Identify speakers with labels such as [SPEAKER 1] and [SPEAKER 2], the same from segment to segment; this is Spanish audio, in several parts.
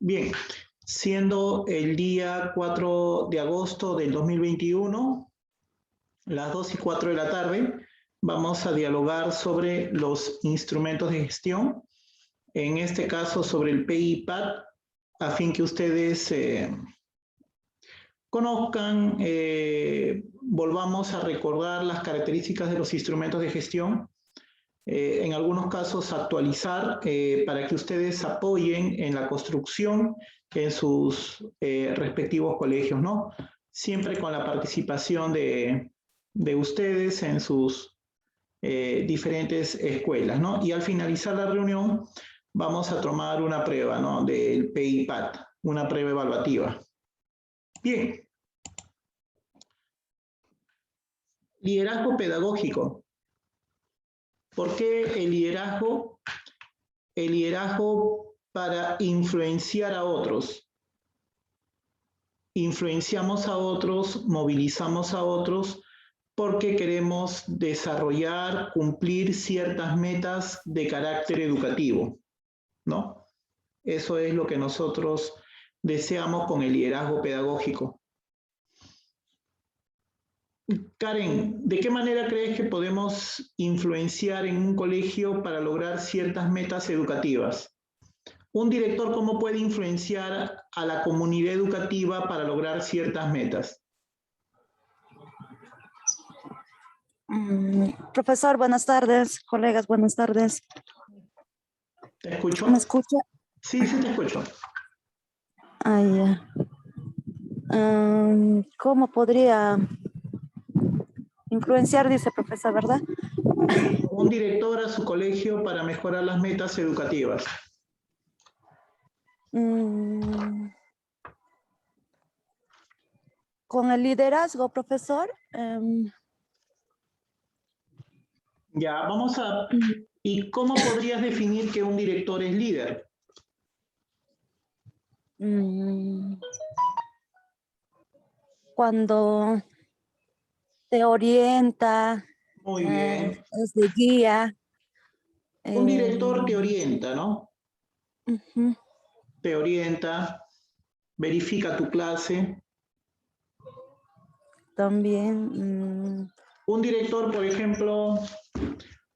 [SPEAKER 1] Bien, siendo el día 4 de agosto del 2021, las 2:04 de la tarde, vamos a dialogar sobre los instrumentos de gestión, en este caso sobre el PI-PAD, a fin que ustedes conozcan, volvamos a recordar las características de los instrumentos de gestión, en algunos casos actualizar para que ustedes apoyen en la construcción en sus respectivos colegios, ¿no? Siempre con la participación de ustedes en sus diferentes escuelas, ¿no? Y al finalizar la reunión vamos a tomar una prueba, ¿no? Del PI-PAD, una prueba evaluativa. Bien. Liderazgo pedagógico. ¿Por qué el liderazgo? El liderazgo para influenciar a otros. Influenciamos a otros, movilizamos a otros, porque queremos desarrollar, cumplir ciertas metas de carácter educativo, ¿no? Eso es lo que nosotros deseamos con el liderazgo pedagógico. Karen, ¿de qué manera crees que podemos influenciar en un colegio para lograr ciertas metas educativas? Un director, ¿cómo puede influenciar a la comunidad educativa para lograr ciertas metas?
[SPEAKER 2] Profesor, buenas tardes. Colegas, buenas tardes.
[SPEAKER 1] ¿Te escucho?
[SPEAKER 2] ¿Me escucha?
[SPEAKER 1] Sí, sí te escucho.
[SPEAKER 2] ¿Cómo podría influenciar, dice profesor, verdad?
[SPEAKER 1] Un director a su colegio para mejorar las metas educativas.
[SPEAKER 2] Con el liderazgo, profesor.
[SPEAKER 1] Ya, vamos a... ¿Y cómo podrías definir que un director es líder?
[SPEAKER 2] Cuando te orienta.
[SPEAKER 1] Muy bien.
[SPEAKER 2] Es de guía.
[SPEAKER 1] Un director te orienta, ¿no? Te orienta, verifica tu clase.
[SPEAKER 2] También.
[SPEAKER 1] Un director, por ejemplo,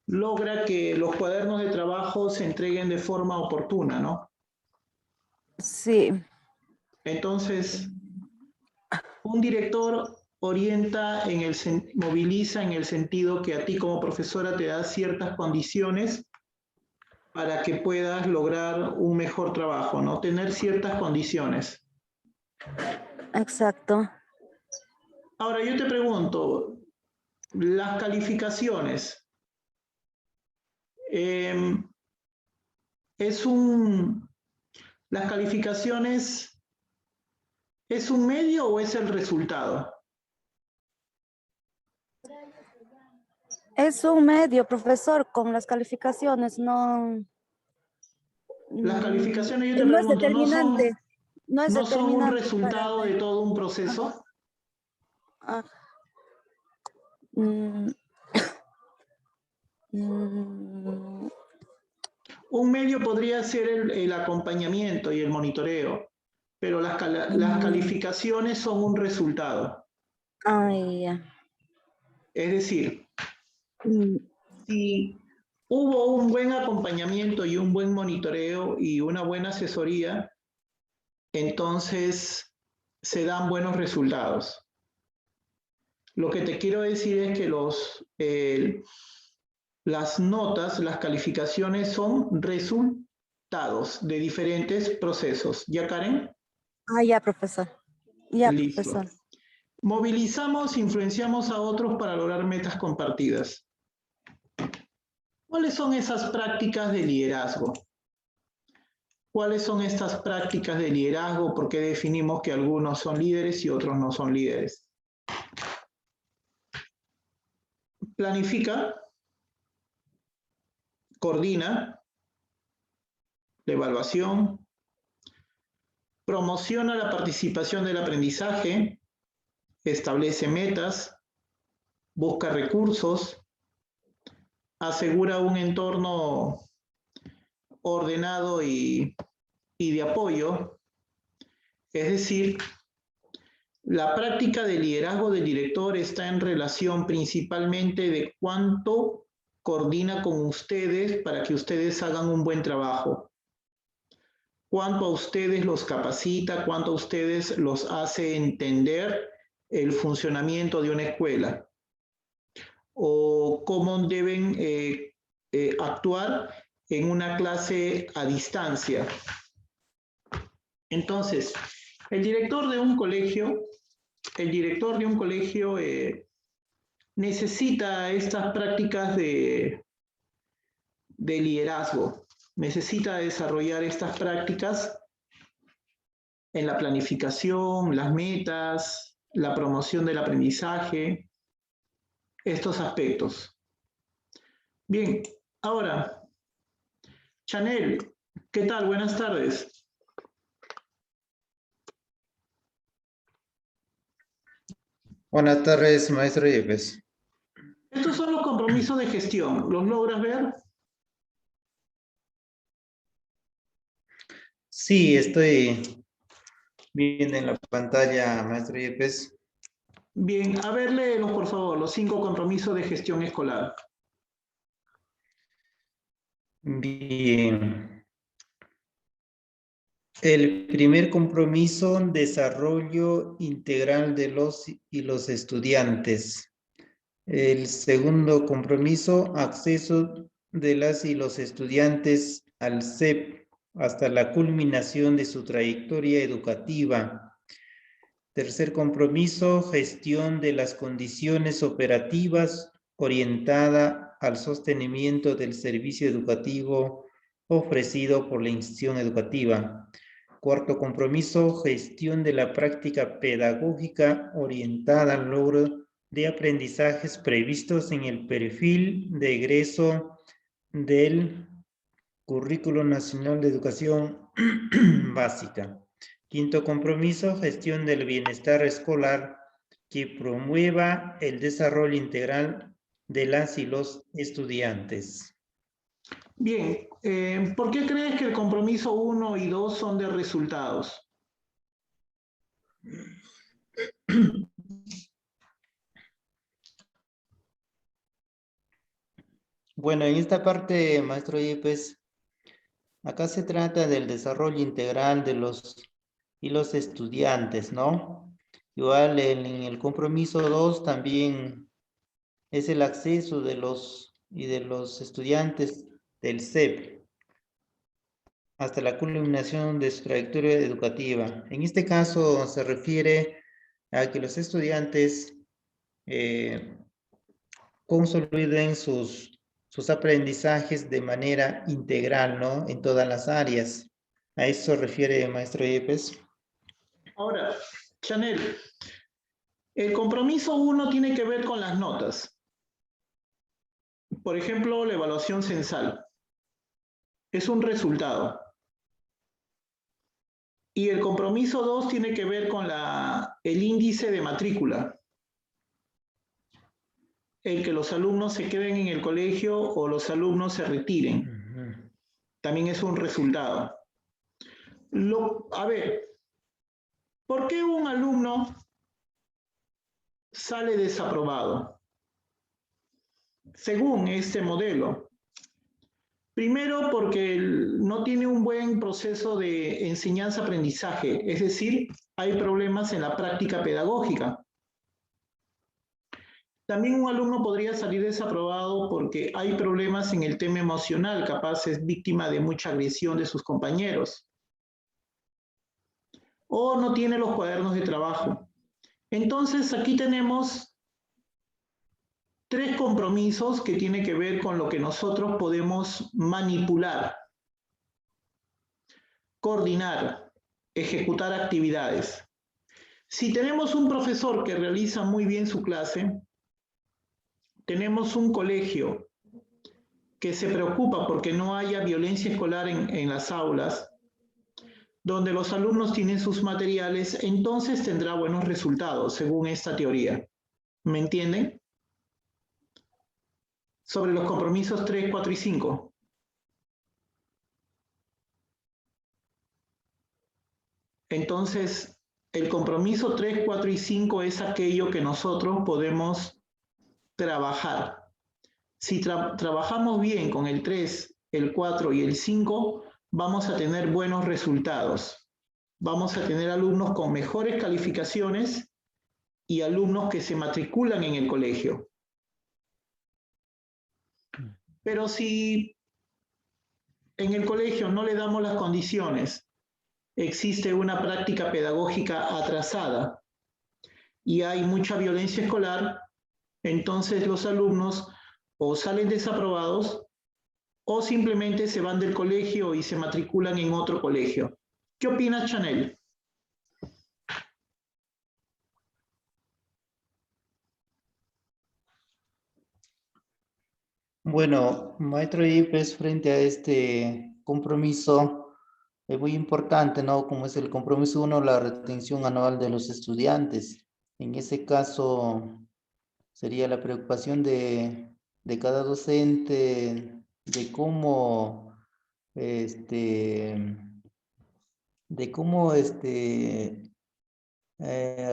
[SPEAKER 1] logra que los cuadernos de trabajo se entreguen de forma oportuna, ¿no?
[SPEAKER 2] Sí.
[SPEAKER 1] Entonces, un director orienta, moviliza en el sentido que a ti como profesora te da ciertas condiciones para que puedas lograr un mejor trabajo, ¿no? Tener ciertas condiciones.
[SPEAKER 2] Exacto.
[SPEAKER 1] Ahora, yo te pregunto, las calificaciones, ¿las calificaciones es un medio o es el resultado?
[SPEAKER 2] Es un medio, profesor, con las calificaciones, no.
[SPEAKER 1] Las calificaciones, yo te
[SPEAKER 2] No es
[SPEAKER 1] pregunto,
[SPEAKER 2] determinante.
[SPEAKER 1] ¿no son un
[SPEAKER 2] Determinante
[SPEAKER 1] resultado de todo un proceso? Un medio podría ser el acompañamiento y el monitoreo, pero las calificaciones son un resultado. Es decir, si hubo un buen acompañamiento y un buen monitoreo y una buena asesoría, entonces se dan buenos resultados. Lo que te quiero decir es que las notas, las calificaciones son resultados de diferentes procesos. ¿Ya, Karen?
[SPEAKER 2] Ya, profesor. Ya,
[SPEAKER 1] Listo.
[SPEAKER 2] profesor.
[SPEAKER 1] Movilizamos, influenciamos a otros para lograr metas compartidas. ¿Cuáles son esas prácticas de liderazgo? ¿Cuáles son estas prácticas de liderazgo? ¿Por qué definimos que algunos son líderes y otros no son líderes? Planifica, coordina, la evaluación, promociona la participación del aprendizaje, establece metas, busca recursos, asegura un entorno ordenado y de apoyo, Es decir, la práctica de liderazgo del director está en relación principalmente de cuánto coordina con ustedes para que ustedes hagan un buen trabajo. Cuánto a ustedes los capacita, cuánto a ustedes los hace entender el funcionamiento de una escuela o cómo deben actuar en una clase a distancia. Entonces, el director de un colegio necesita estas prácticas de liderazgo, necesita desarrollar estas prácticas en la planificación, las metas, la promoción del aprendizaje, estos aspectos. Bien, ahora, Chanel, ¿qué tal? Buenas tardes.
[SPEAKER 3] Buenas tardes, maestro Yepes.
[SPEAKER 1] Estos son los compromisos de gestión. ¿Los logras ver?
[SPEAKER 3] Sí, estoy viendo en la pantalla, maestro Yepes.
[SPEAKER 1] Bien, a ver, léelos por favor, los 5 compromisos de gestión escolar.
[SPEAKER 3] Bien. El primer compromiso, desarrollo integral de los y los estudiantes. El segundo compromiso, acceso de las y los estudiantes al CEP hasta la culminación de su trayectoria educativa. Tercer compromiso, gestión de las condiciones operativas orientada al sostenimiento del servicio educativo ofrecido por la institución educativa. Cuarto compromiso, gestión de la práctica pedagógica orientada al logro de aprendizajes previstos en el perfil de egreso del Currículo Nacional de Educación Básica. Quinto compromiso, gestión del bienestar escolar que promueva el desarrollo integral de las y los estudiantes.
[SPEAKER 1] Bien, ¿por qué crees que el compromiso 1 y 2 son de resultados?
[SPEAKER 3] Bueno, en esta parte, maestro Yepes, acá se trata del desarrollo integral de los y los estudiantes, ¿no? Igual en el compromiso 2 también es el acceso de los estudiantes del CEP hasta la culminación de su trayectoria educativa. En este caso se refiere a que los estudiantes consoliden sus aprendizajes de manera integral, ¿no? En todas las áreas. A eso se refiere maestro Yepes.
[SPEAKER 1] Ahora, Chanel, el compromiso 1 tiene que ver con las notas. Por ejemplo, la evaluación censal. Es un resultado. Y el compromiso 2 tiene que ver con el índice de matrícula. El que los alumnos se queden en el colegio o los alumnos se retiren. También es un resultado. A ver, ¿por qué un alumno sale desaprobado? Según este modelo. Primero, porque no tiene un buen proceso de enseñanza-aprendizaje, es decir, hay problemas en la práctica pedagógica. También un alumno podría salir desaprobado porque hay problemas en el tema emocional, capaz es víctima de mucha agresión de sus compañeros. O no tiene los cuadernos de trabajo. Entonces, aquí tenemos 3 compromisos que tienen que ver con lo que nosotros podemos manipular, coordinar, ejecutar actividades. Si tenemos un profesor que realiza muy bien su clase, tenemos un colegio que se preocupa porque no haya violencia escolar en las aulas, donde los alumnos tienen sus materiales, entonces tendrá buenos resultados, según esta teoría. ¿Me entienden? Sobre los compromisos 3, 4 y 5. Entonces, el compromiso 3, 4 y 5 es aquello que nosotros podemos trabajar. Si trabajamos bien con el 3, el 4 y el 5, vamos a tener buenos resultados. Vamos a tener alumnos con mejores calificaciones y alumnos que se matriculan en el colegio. Pero si en el colegio no le damos las condiciones, existe una práctica pedagógica atrasada y hay mucha violencia escolar, entonces los alumnos o salen desaprobados o simplemente se van del colegio y se matriculan en otro colegio. ¿Qué opina Chanel?
[SPEAKER 3] Bueno, maestro Yepes, frente a este compromiso, es muy importante, ¿no? Como es el compromiso 1, la retención anual de los estudiantes. En ese caso, sería la preocupación de cada docente, de cómo,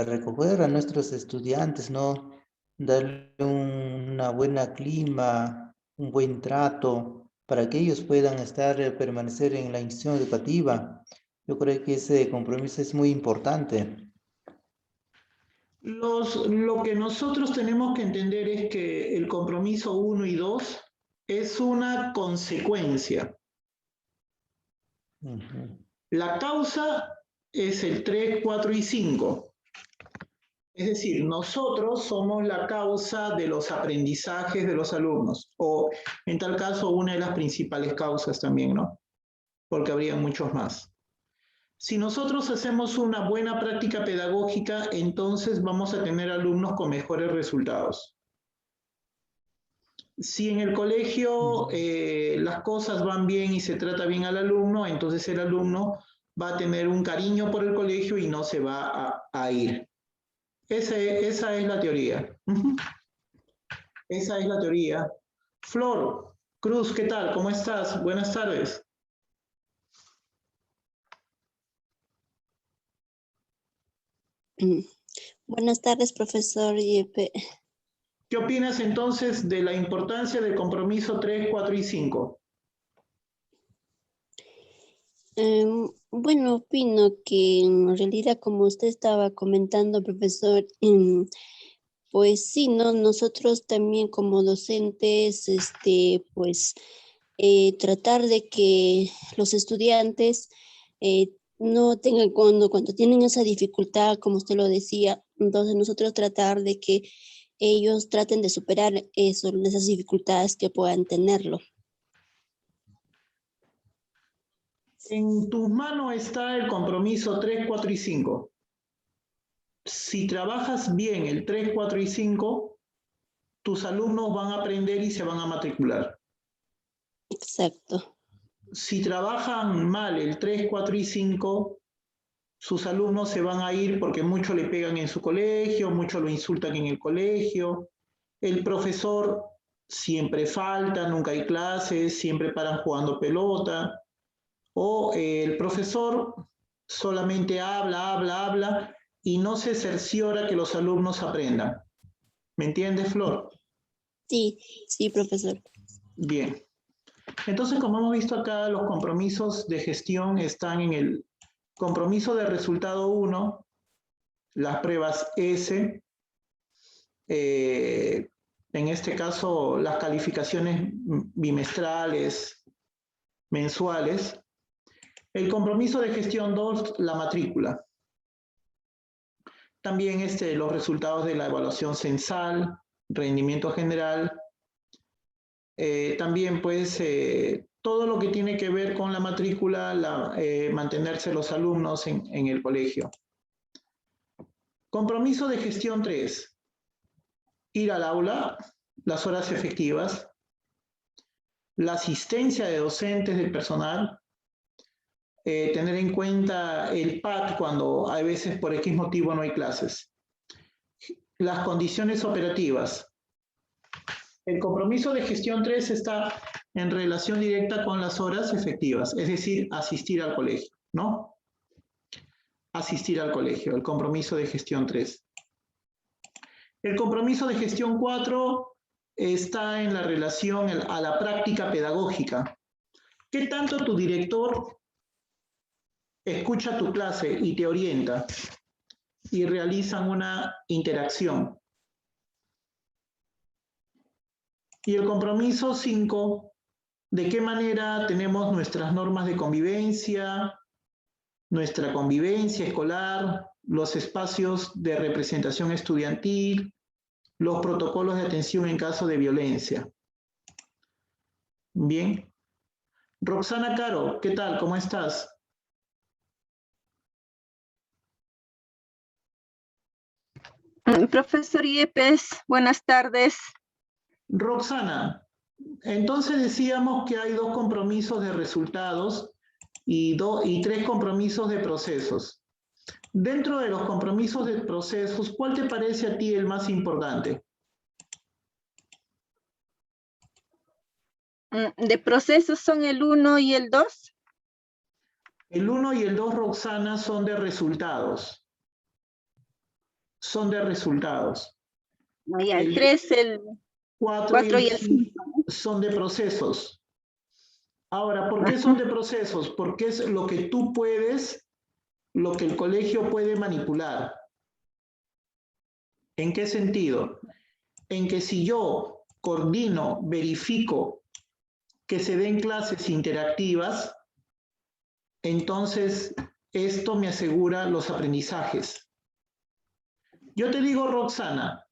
[SPEAKER 3] recoger a nuestros estudiantes, ¿no? Darle una buena clima, un buen trato, para que ellos puedan permanecer en la institución educativa. Yo creo que ese compromiso es muy importante.
[SPEAKER 1] Lo que nosotros tenemos que entender es que el compromiso 1 y 2 es una consecuencia. La causa es el 3, 4 y 5. Es decir, nosotros somos la causa de los aprendizajes de los alumnos, o en tal caso una de las principales causas también, ¿no? Porque habría muchos más. Si nosotros hacemos una buena práctica pedagógica, entonces vamos a tener alumnos con mejores resultados. Si en el colegio las cosas van bien y se trata bien al alumno, entonces el alumno va a tener un cariño por el colegio y no se va a ir. Esa es la teoría. Esa es la teoría. Flor Cruz, ¿qué tal? ¿Cómo estás? Buenas tardes.
[SPEAKER 4] Buenas tardes, profesor Yepe.
[SPEAKER 1] ¿Qué opinas entonces de la importancia del compromiso 3, 4 y 5?
[SPEAKER 4] Bueno, opino que en realidad, como usted estaba comentando, profesor, pues sí, ¿no? Nosotros también como docentes, pues tratar de que los estudiantes no tengan, cuando tienen esa dificultad, como usted lo decía, entonces nosotros tratar de que ellos traten de superar esas dificultades que puedan tenerlo.
[SPEAKER 1] En tus manos está el compromiso 3, 4 y 5. Si trabajas bien el 3, 4 y 5, tus alumnos van a aprender y se van a matricular.
[SPEAKER 4] Exacto.
[SPEAKER 1] Si trabajan mal el 3, 4 y 5, sus alumnos se van a ir porque mucho le pegan en su colegio, mucho lo insultan en el colegio. El profesor siempre falta, nunca hay clases, siempre paran jugando pelota. O el profesor solamente habla y no se cerciora que los alumnos aprendan. ¿Me entiendes, Flor?
[SPEAKER 4] Sí, sí, profesor.
[SPEAKER 1] Bien. Entonces, como hemos visto acá, los compromisos de gestión están en el compromiso de resultado 1, las pruebas S, en este caso las calificaciones bimestrales, mensuales. El compromiso de gestión 2, la matrícula. También los resultados de la evaluación censal, rendimiento general. También pues todo lo que tiene que ver con la matrícula, mantenerse los alumnos en el colegio. Compromiso de gestión 3. Ir al aula, las horas efectivas, la asistencia de docentes, del personal, tener en cuenta el PAT cuando a veces por X motivo no hay clases. Las condiciones operativas. El compromiso de gestión 3 está en relación directa con las horas efectivas, es decir, asistir al colegio, ¿no? asistir al colegio, el compromiso de gestión 3. El compromiso de gestión 4 está en la relación a la práctica pedagógica. ¿Qué tanto tu director escucha tu clase y te orienta y realizan una interacción? Y el compromiso 5, ¿de qué manera tenemos nuestras normas de convivencia, nuestra convivencia escolar, los espacios de representación estudiantil, los protocolos de atención en caso de violencia? Bien. Roxana Caro, ¿qué tal? ¿Cómo estás?
[SPEAKER 5] Profesor Yepes, buenas tardes.
[SPEAKER 1] Roxana, entonces decíamos que hay 2 compromisos de resultados y 3 compromisos de procesos. Dentro de los compromisos de procesos, ¿cuál te parece a ti el más importante?
[SPEAKER 5] ¿De procesos son el 1 y el 2?
[SPEAKER 1] El 1 y el 2, Roxana, son de resultados. Son de resultados.
[SPEAKER 5] No, ya, el 3, el
[SPEAKER 1] 4
[SPEAKER 5] y el 5.
[SPEAKER 1] son de procesos. Ahora, ¿por qué son de procesos? Porque es lo que tú puedes, lo que el colegio puede manipular. ¿En qué sentido? En que si yo coordino, verifico que se den clases interactivas, entonces esto me asegura los aprendizajes. Yo te digo, Roxana,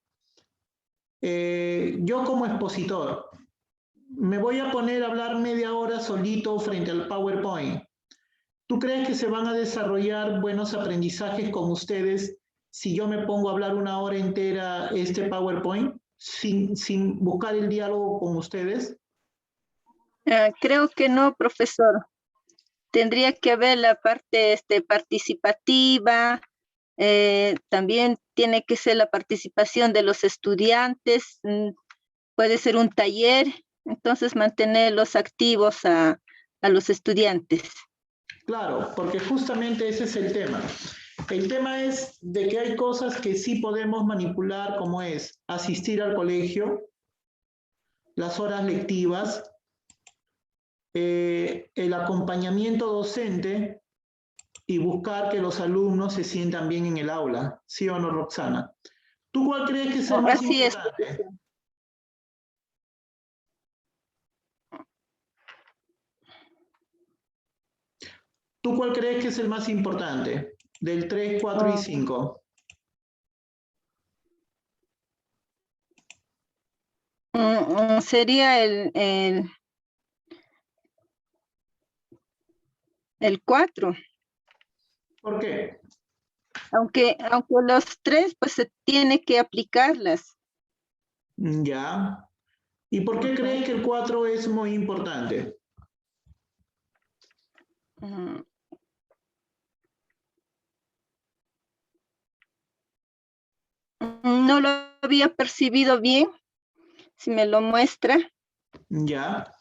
[SPEAKER 1] yo como expositor, me voy a poner a hablar media hora solito frente al PowerPoint. ¿Tú crees que se van a desarrollar buenos aprendizajes con ustedes si yo me pongo a hablar 1 hora entera este PowerPoint sin buscar el diálogo con ustedes?
[SPEAKER 5] Creo que no, profesor. Tendría que haber la parte participativa, también tiene que ser la participación de los estudiantes, puede ser un taller, entonces mantenerlos activos a los estudiantes.
[SPEAKER 1] Claro, porque justamente ese es el tema. El tema es de que hay cosas que sí podemos manipular, como es asistir al colegio, las horas lectivas, el acompañamiento docente y buscar que los alumnos se sientan bien en el aula. ¿Sí o no, Roxana? ¿Tú cuál crees que es el más
[SPEAKER 5] Así es,
[SPEAKER 1] importante?
[SPEAKER 5] profesor.
[SPEAKER 1] ¿Tú cuál crees que es el más importante? Del 3, 4 y 5.
[SPEAKER 5] Sería el 4.
[SPEAKER 1] ¿Por qué?
[SPEAKER 5] Aunque los 3, pues se tiene que aplicarlas.
[SPEAKER 1] Ya. ¿Y por qué crees que el 4 es muy importante?
[SPEAKER 5] No lo había percibido bien, si me lo muestra.
[SPEAKER 1] Ya.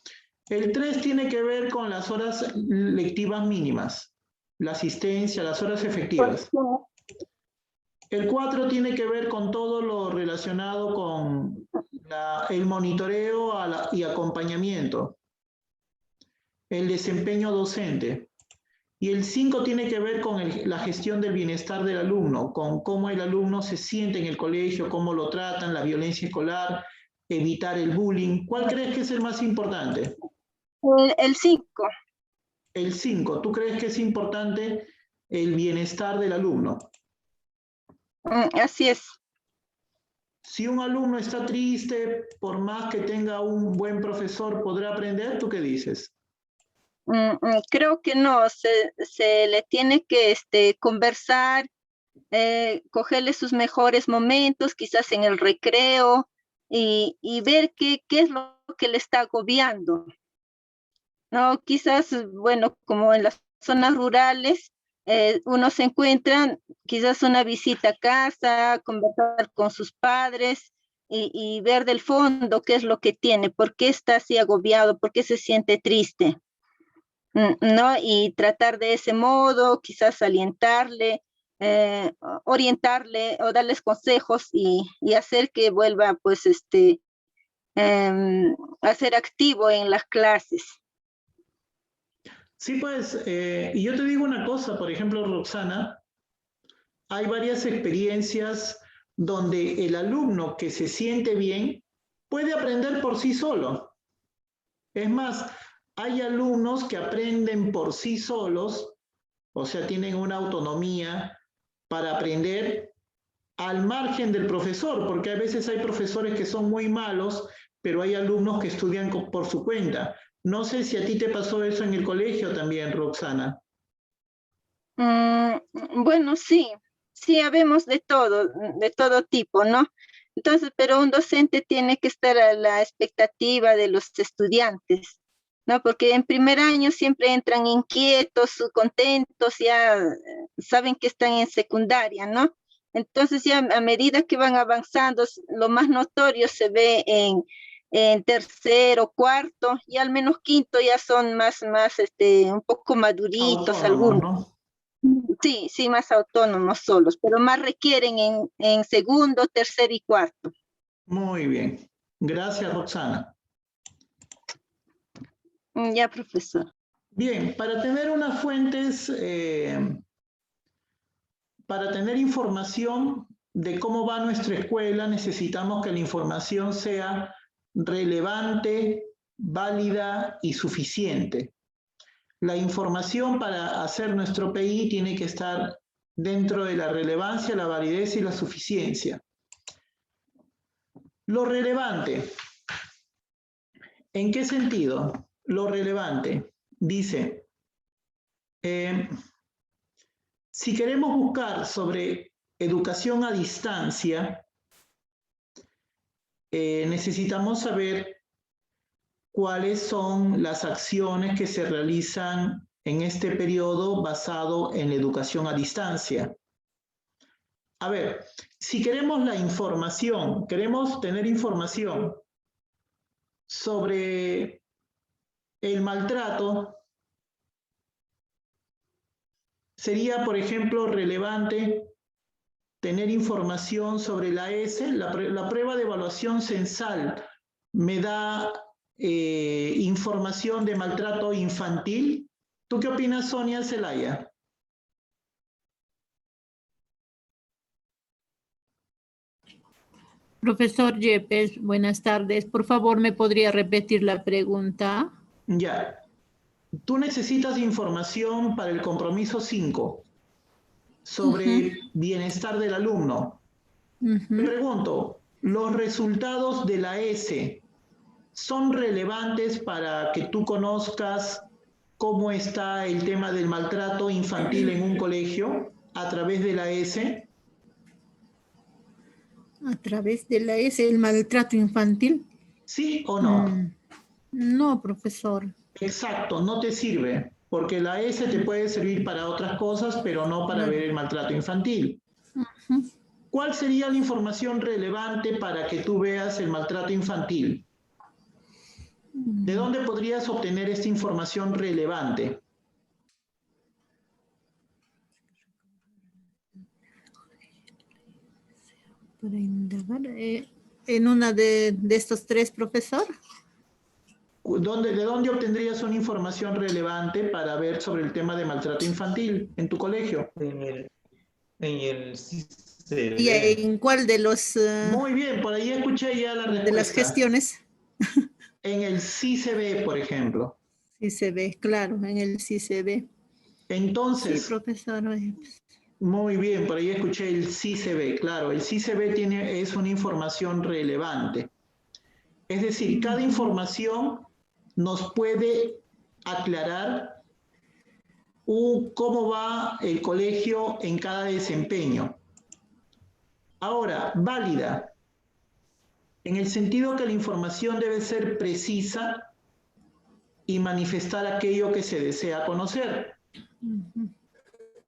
[SPEAKER 1] El 3 tiene que ver con las horas lectivas mínimas, la asistencia, las horas efectivas. El 4 tiene que ver con todo lo relacionado con el monitoreo y acompañamiento, el desempeño docente. Y el 5 tiene que ver con la gestión del bienestar del alumno, con cómo el alumno se siente en el colegio, cómo lo tratan, la violencia escolar, evitar el bullying. ¿Cuál crees que es el más importante?
[SPEAKER 5] El 5.
[SPEAKER 1] El 5. ¿Tú crees que es importante el bienestar del alumno?
[SPEAKER 5] Así es.
[SPEAKER 1] Si un alumno está triste, por más que tenga un buen profesor, ¿podrá aprender? ¿Tú qué dices?
[SPEAKER 5] Creo que no, se le tiene que conversar, cogerle sus mejores momentos, quizás en el recreo, y ver qué es lo que le está agobiando. No, quizás, bueno, como en las zonas rurales, uno se encuentra quizás una visita a casa, conversar con sus padres y ver del fondo qué es lo que tiene, por qué está así agobiado, por qué se siente triste, ¿no? Y tratar de ese modo, quizás alientarle orientarle o darles consejos y hacer que vuelva pues a ser activo en las clases.
[SPEAKER 1] Sí, pues, y yo te digo una cosa, por ejemplo, Roxana, hay varias experiencias donde el alumno que se siente bien puede aprender por sí solo. Es más, hay alumnos que aprenden por sí solos, o sea, tienen una autonomía para aprender al margen del profesor, porque a veces hay profesores que son muy malos, pero hay alumnos que estudian por su cuenta. No sé si a ti te pasó eso en el colegio también, Roxana.
[SPEAKER 5] Bueno, sí, habemos de todo tipo, ¿no? Entonces, pero un docente tiene que estar a la expectativa de los estudiantes, ¿no? Porque en primer año siempre entran inquietos, contentos, ya saben que están en secundaria, ¿no? Entonces ya a medida que van avanzando, lo más notorio se ve en tercero, cuarto, y al menos quinto ya son más un poco maduritos algunos.
[SPEAKER 1] ¿No?
[SPEAKER 5] Sí, más autónomos solos, pero más requieren en segundo, tercer y cuarto.
[SPEAKER 1] Muy bien. Gracias, Roxana.
[SPEAKER 5] Ya, profesor.
[SPEAKER 1] Bien, para tener unas fuentes, para tener información de cómo va nuestra escuela, necesitamos que la información sea relevante, válida y suficiente. La información para hacer nuestro PI tiene que estar dentro de la relevancia, la validez y la suficiencia. Lo relevante. ¿En qué sentido? Lo relevante. Dice, si queremos buscar sobre educación a distancia, necesitamos saber cuáles son las acciones que se realizan en este periodo basado en la educación a distancia. A ver, si queremos la información, queremos tener información sobre el maltrato, sería, por ejemplo, relevante tener información sobre la ESE, la prueba de evaluación censal me da información de maltrato infantil. ¿Tú qué opinas, Sonia Zelaya?
[SPEAKER 6] Profesor Yepes, buenas tardes. Por favor, ¿me podría repetir la pregunta?
[SPEAKER 1] Ya. Tú necesitas información para el compromiso 5 sobre bienestar del alumno. Te pregunto, ¿los resultados de la ESE son relevantes para que tú conozcas cómo está el tema del maltrato infantil en un colegio a través de la ESE?
[SPEAKER 6] ¿A través de la ESE, el maltrato infantil?
[SPEAKER 1] ¿Sí o no?
[SPEAKER 6] No, profesor.
[SPEAKER 1] Exacto, no te sirve, porque la ESE te puede servir para otras cosas, pero no para ver el maltrato infantil. ¿Cuál sería la información relevante para que tú veas el maltrato infantil? ¿De dónde podrías obtener esta información relevante?
[SPEAKER 6] Para indagar en una de estos tres, profesor.
[SPEAKER 1] ¿De dónde obtendrías una información relevante para ver sobre el tema de maltrato infantil en tu colegio?
[SPEAKER 3] En el CICB.
[SPEAKER 6] ¿Y en cuál de los...
[SPEAKER 1] Muy bien, por ahí escuché ya la respuesta.
[SPEAKER 6] De las gestiones.
[SPEAKER 1] En el CICB, por ejemplo.
[SPEAKER 6] CICB, claro, en el CICB.
[SPEAKER 1] Entonces...
[SPEAKER 6] Sí, profesor.
[SPEAKER 1] Muy bien, por ahí escuché el CICB, claro, el CICB es una información relevante. Es decir, cada información nos puede aclarar cómo va el colegio en cada desempeño. Ahora, válida, en el sentido que la información debe ser precisa y manifestar aquello que se desea conocer.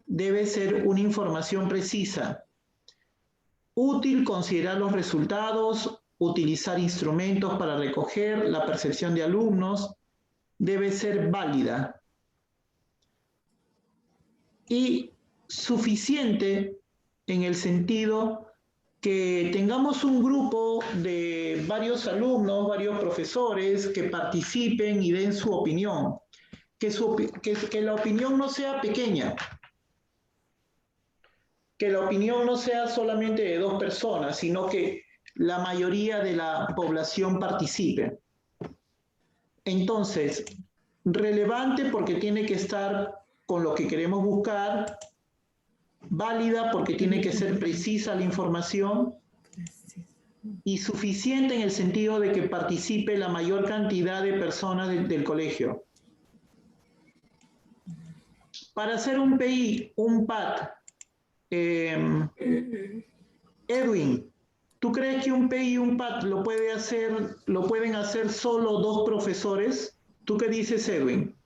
[SPEAKER 1] Debe ser una información precisa. Útil considerar los resultados, utilizar instrumentos para recoger la percepción de alumnos. Debe ser válida. Y suficiente en el sentido que tengamos un grupo de varios alumnos, varios profesores que participen y den su opinión. Que la opinión no sea pequeña, que la opinión no sea solamente de 2 personas, sino que la mayoría de la población participe. Entonces, relevante porque tiene que estar con lo que queremos buscar, válida porque tiene que ser precisa la información y suficiente en el sentido de que participe la mayor cantidad de personas del colegio. Para hacer un PI, un PAT, Edwin, ¿tú crees que un PI y un PAT lo pueden hacer solo 2 profesores? ¿Tú qué dices, Edwin?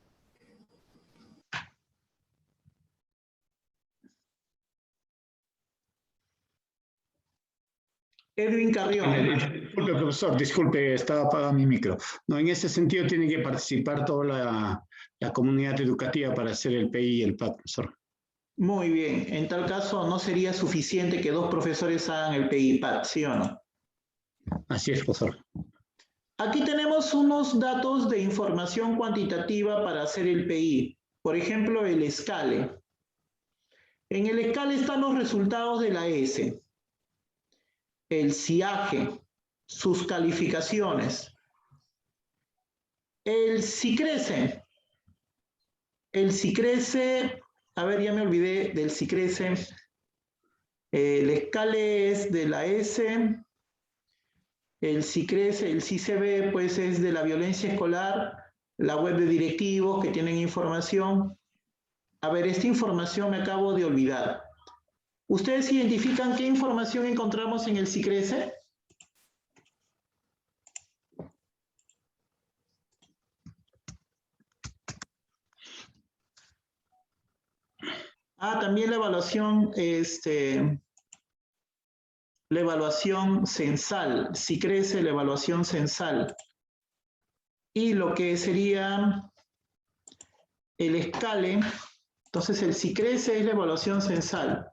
[SPEAKER 1] Edwin Carrión.
[SPEAKER 7] Disculpe, profesor, disculpe, estaba apagado mi micro. No, en ese sentido tiene que participar toda la comunidad educativa para hacer el PI y el PAT, profesor.
[SPEAKER 1] Muy bien, en tal caso no sería suficiente que 2 profesores hagan el PI y PAT, ¿sí o no?
[SPEAKER 7] Así es, profesor.
[SPEAKER 1] Aquí tenemos unos datos de información cuantitativa para hacer el PI. Por ejemplo, el SCALE. En el SCALE están los resultados de la ESE. El CIAGE, sus calificaciones. El SICRESE. El SICRESE, a ver, ya me olvidé del SICRESE. El SCALE es de la ESE. El SICRESE, el CICB, pues es de la violencia escolar, la web de directivos que tienen información. A ver, esta información me acabo de olvidar. ¿Ustedes identifican qué información encontramos en el SICRESE? Ah, también la evaluación, la evaluación censal, SICRESE, la evaluación censal. Y lo que sería el SCALE, entonces el SICRESE es la evaluación censal.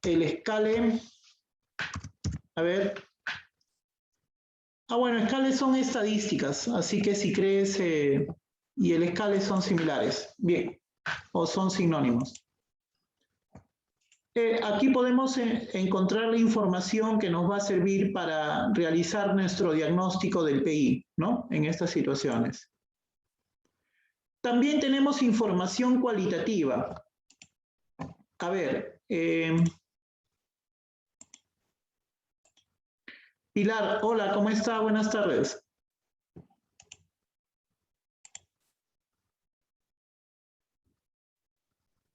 [SPEAKER 1] El SCALE, a ver. Ah, bueno, SCALE son estadísticas, así que SICRESE y el SCALE son similares. Bien, o son sinónimos. Aquí podemos encontrar la información que nos va a servir para realizar nuestro diagnóstico del PI, ¿no? En estas situaciones. También tenemos información cualitativa. A ver, Pilar, hola, ¿cómo está? Buenas tardes.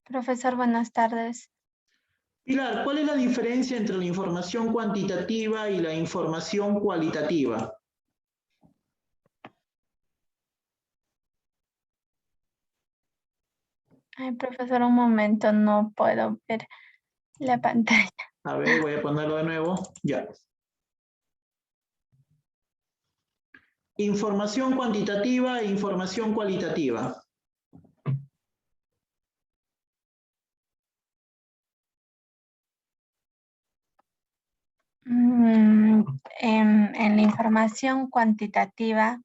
[SPEAKER 8] Profesor, buenas tardes.
[SPEAKER 1] Pilar, ¿cuál es la diferencia entre la información cuantitativa y la información cualitativa?
[SPEAKER 8] Ay, profesor, un momento, no puedo ver la pantalla.
[SPEAKER 1] A ver, voy a ponerlo de nuevo. Ya. Información cuantitativa e información cualitativa.
[SPEAKER 8] En la información cuantitativa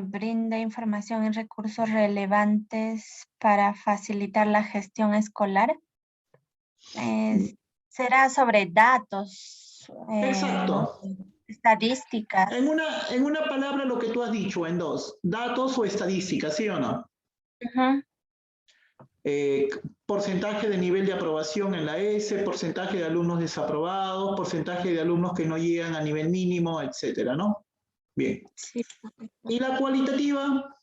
[SPEAKER 8] brinda información y recursos relevantes para facilitar la gestión escolar. Será sobre datos.
[SPEAKER 1] Exacto.
[SPEAKER 8] Estadísticas.
[SPEAKER 1] En una palabra lo que tú has dicho, en 2. Datos o estadísticas, ¿sí o no?
[SPEAKER 8] Uh-huh.
[SPEAKER 1] Porcentaje de nivel de aprobación en la ESE, porcentaje de alumnos desaprobados, porcentaje de alumnos que no llegan a nivel mínimo, etcétera, ¿no? Bien.
[SPEAKER 8] Sí.
[SPEAKER 1] ¿Y la cualitativa?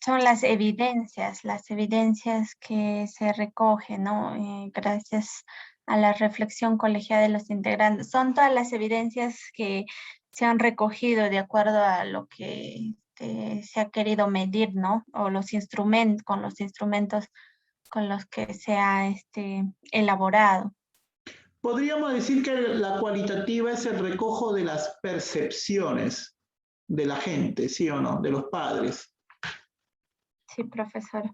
[SPEAKER 8] Son las evidencias que se recogen, ¿no? Gracias a la reflexión colegiada de los integrantes. Son todas las evidencias que se han recogido de acuerdo a lo que se ha querido medir, ¿no? O los instrumentos, con los instrumentos con los que se ha elaborado.
[SPEAKER 1] Podríamos decir que la cualitativa es el recojo de las percepciones. de la gente, ¿sí o no? De los padres.
[SPEAKER 8] Sí, profesor.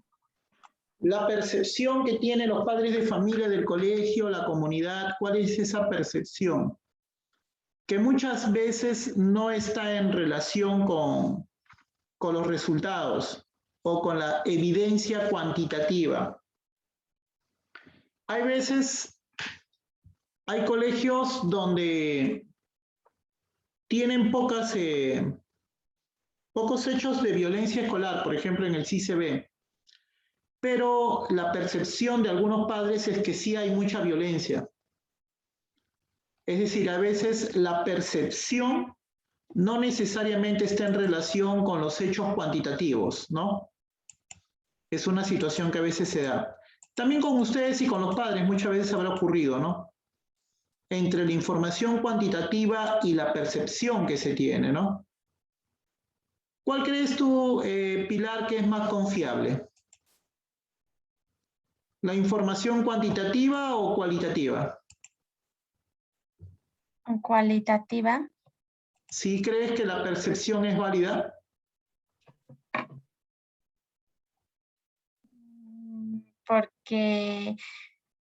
[SPEAKER 1] La percepción que tienen los padres de familia del colegio, la comunidad, ¿cuál es esa percepción? Que muchas veces no está en relación con los resultados o con la evidencia cuantitativa. Hay veces, hay colegios donde tienen pocos hechos de violencia escolar, por ejemplo en el CICB, pero la percepción de algunos padres es que sí hay mucha violencia. Es decir, a veces la percepción no necesariamente está en relación con los hechos cuantitativos, ¿no? Es una situación que a veces se da. También con ustedes y con los padres muchas veces habrá ocurrido, ¿no? Entre la información cuantitativa y la percepción que se tiene, ¿no? ¿Cuál crees tú, Pilar, que es más confiable? ¿La información cuantitativa o cualitativa?
[SPEAKER 8] Cualitativa.
[SPEAKER 1] ¿Sí crees que la percepción es válida?
[SPEAKER 8] Porque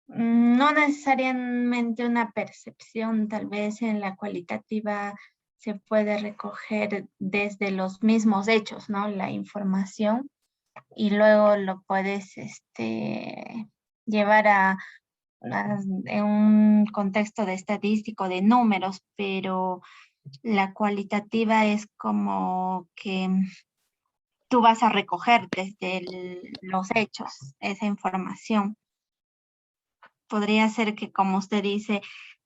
[SPEAKER 8] no necesariamente una percepción, tal vez en la cualitativa se puede recoger desde los mismos hechos, ¿no? La información, y luego lo puedes llevar en un contexto de estadístico, de números, pero la cualitativa es como que tú vas a recoger desde los hechos esa información. Podría ser que, como usted dice,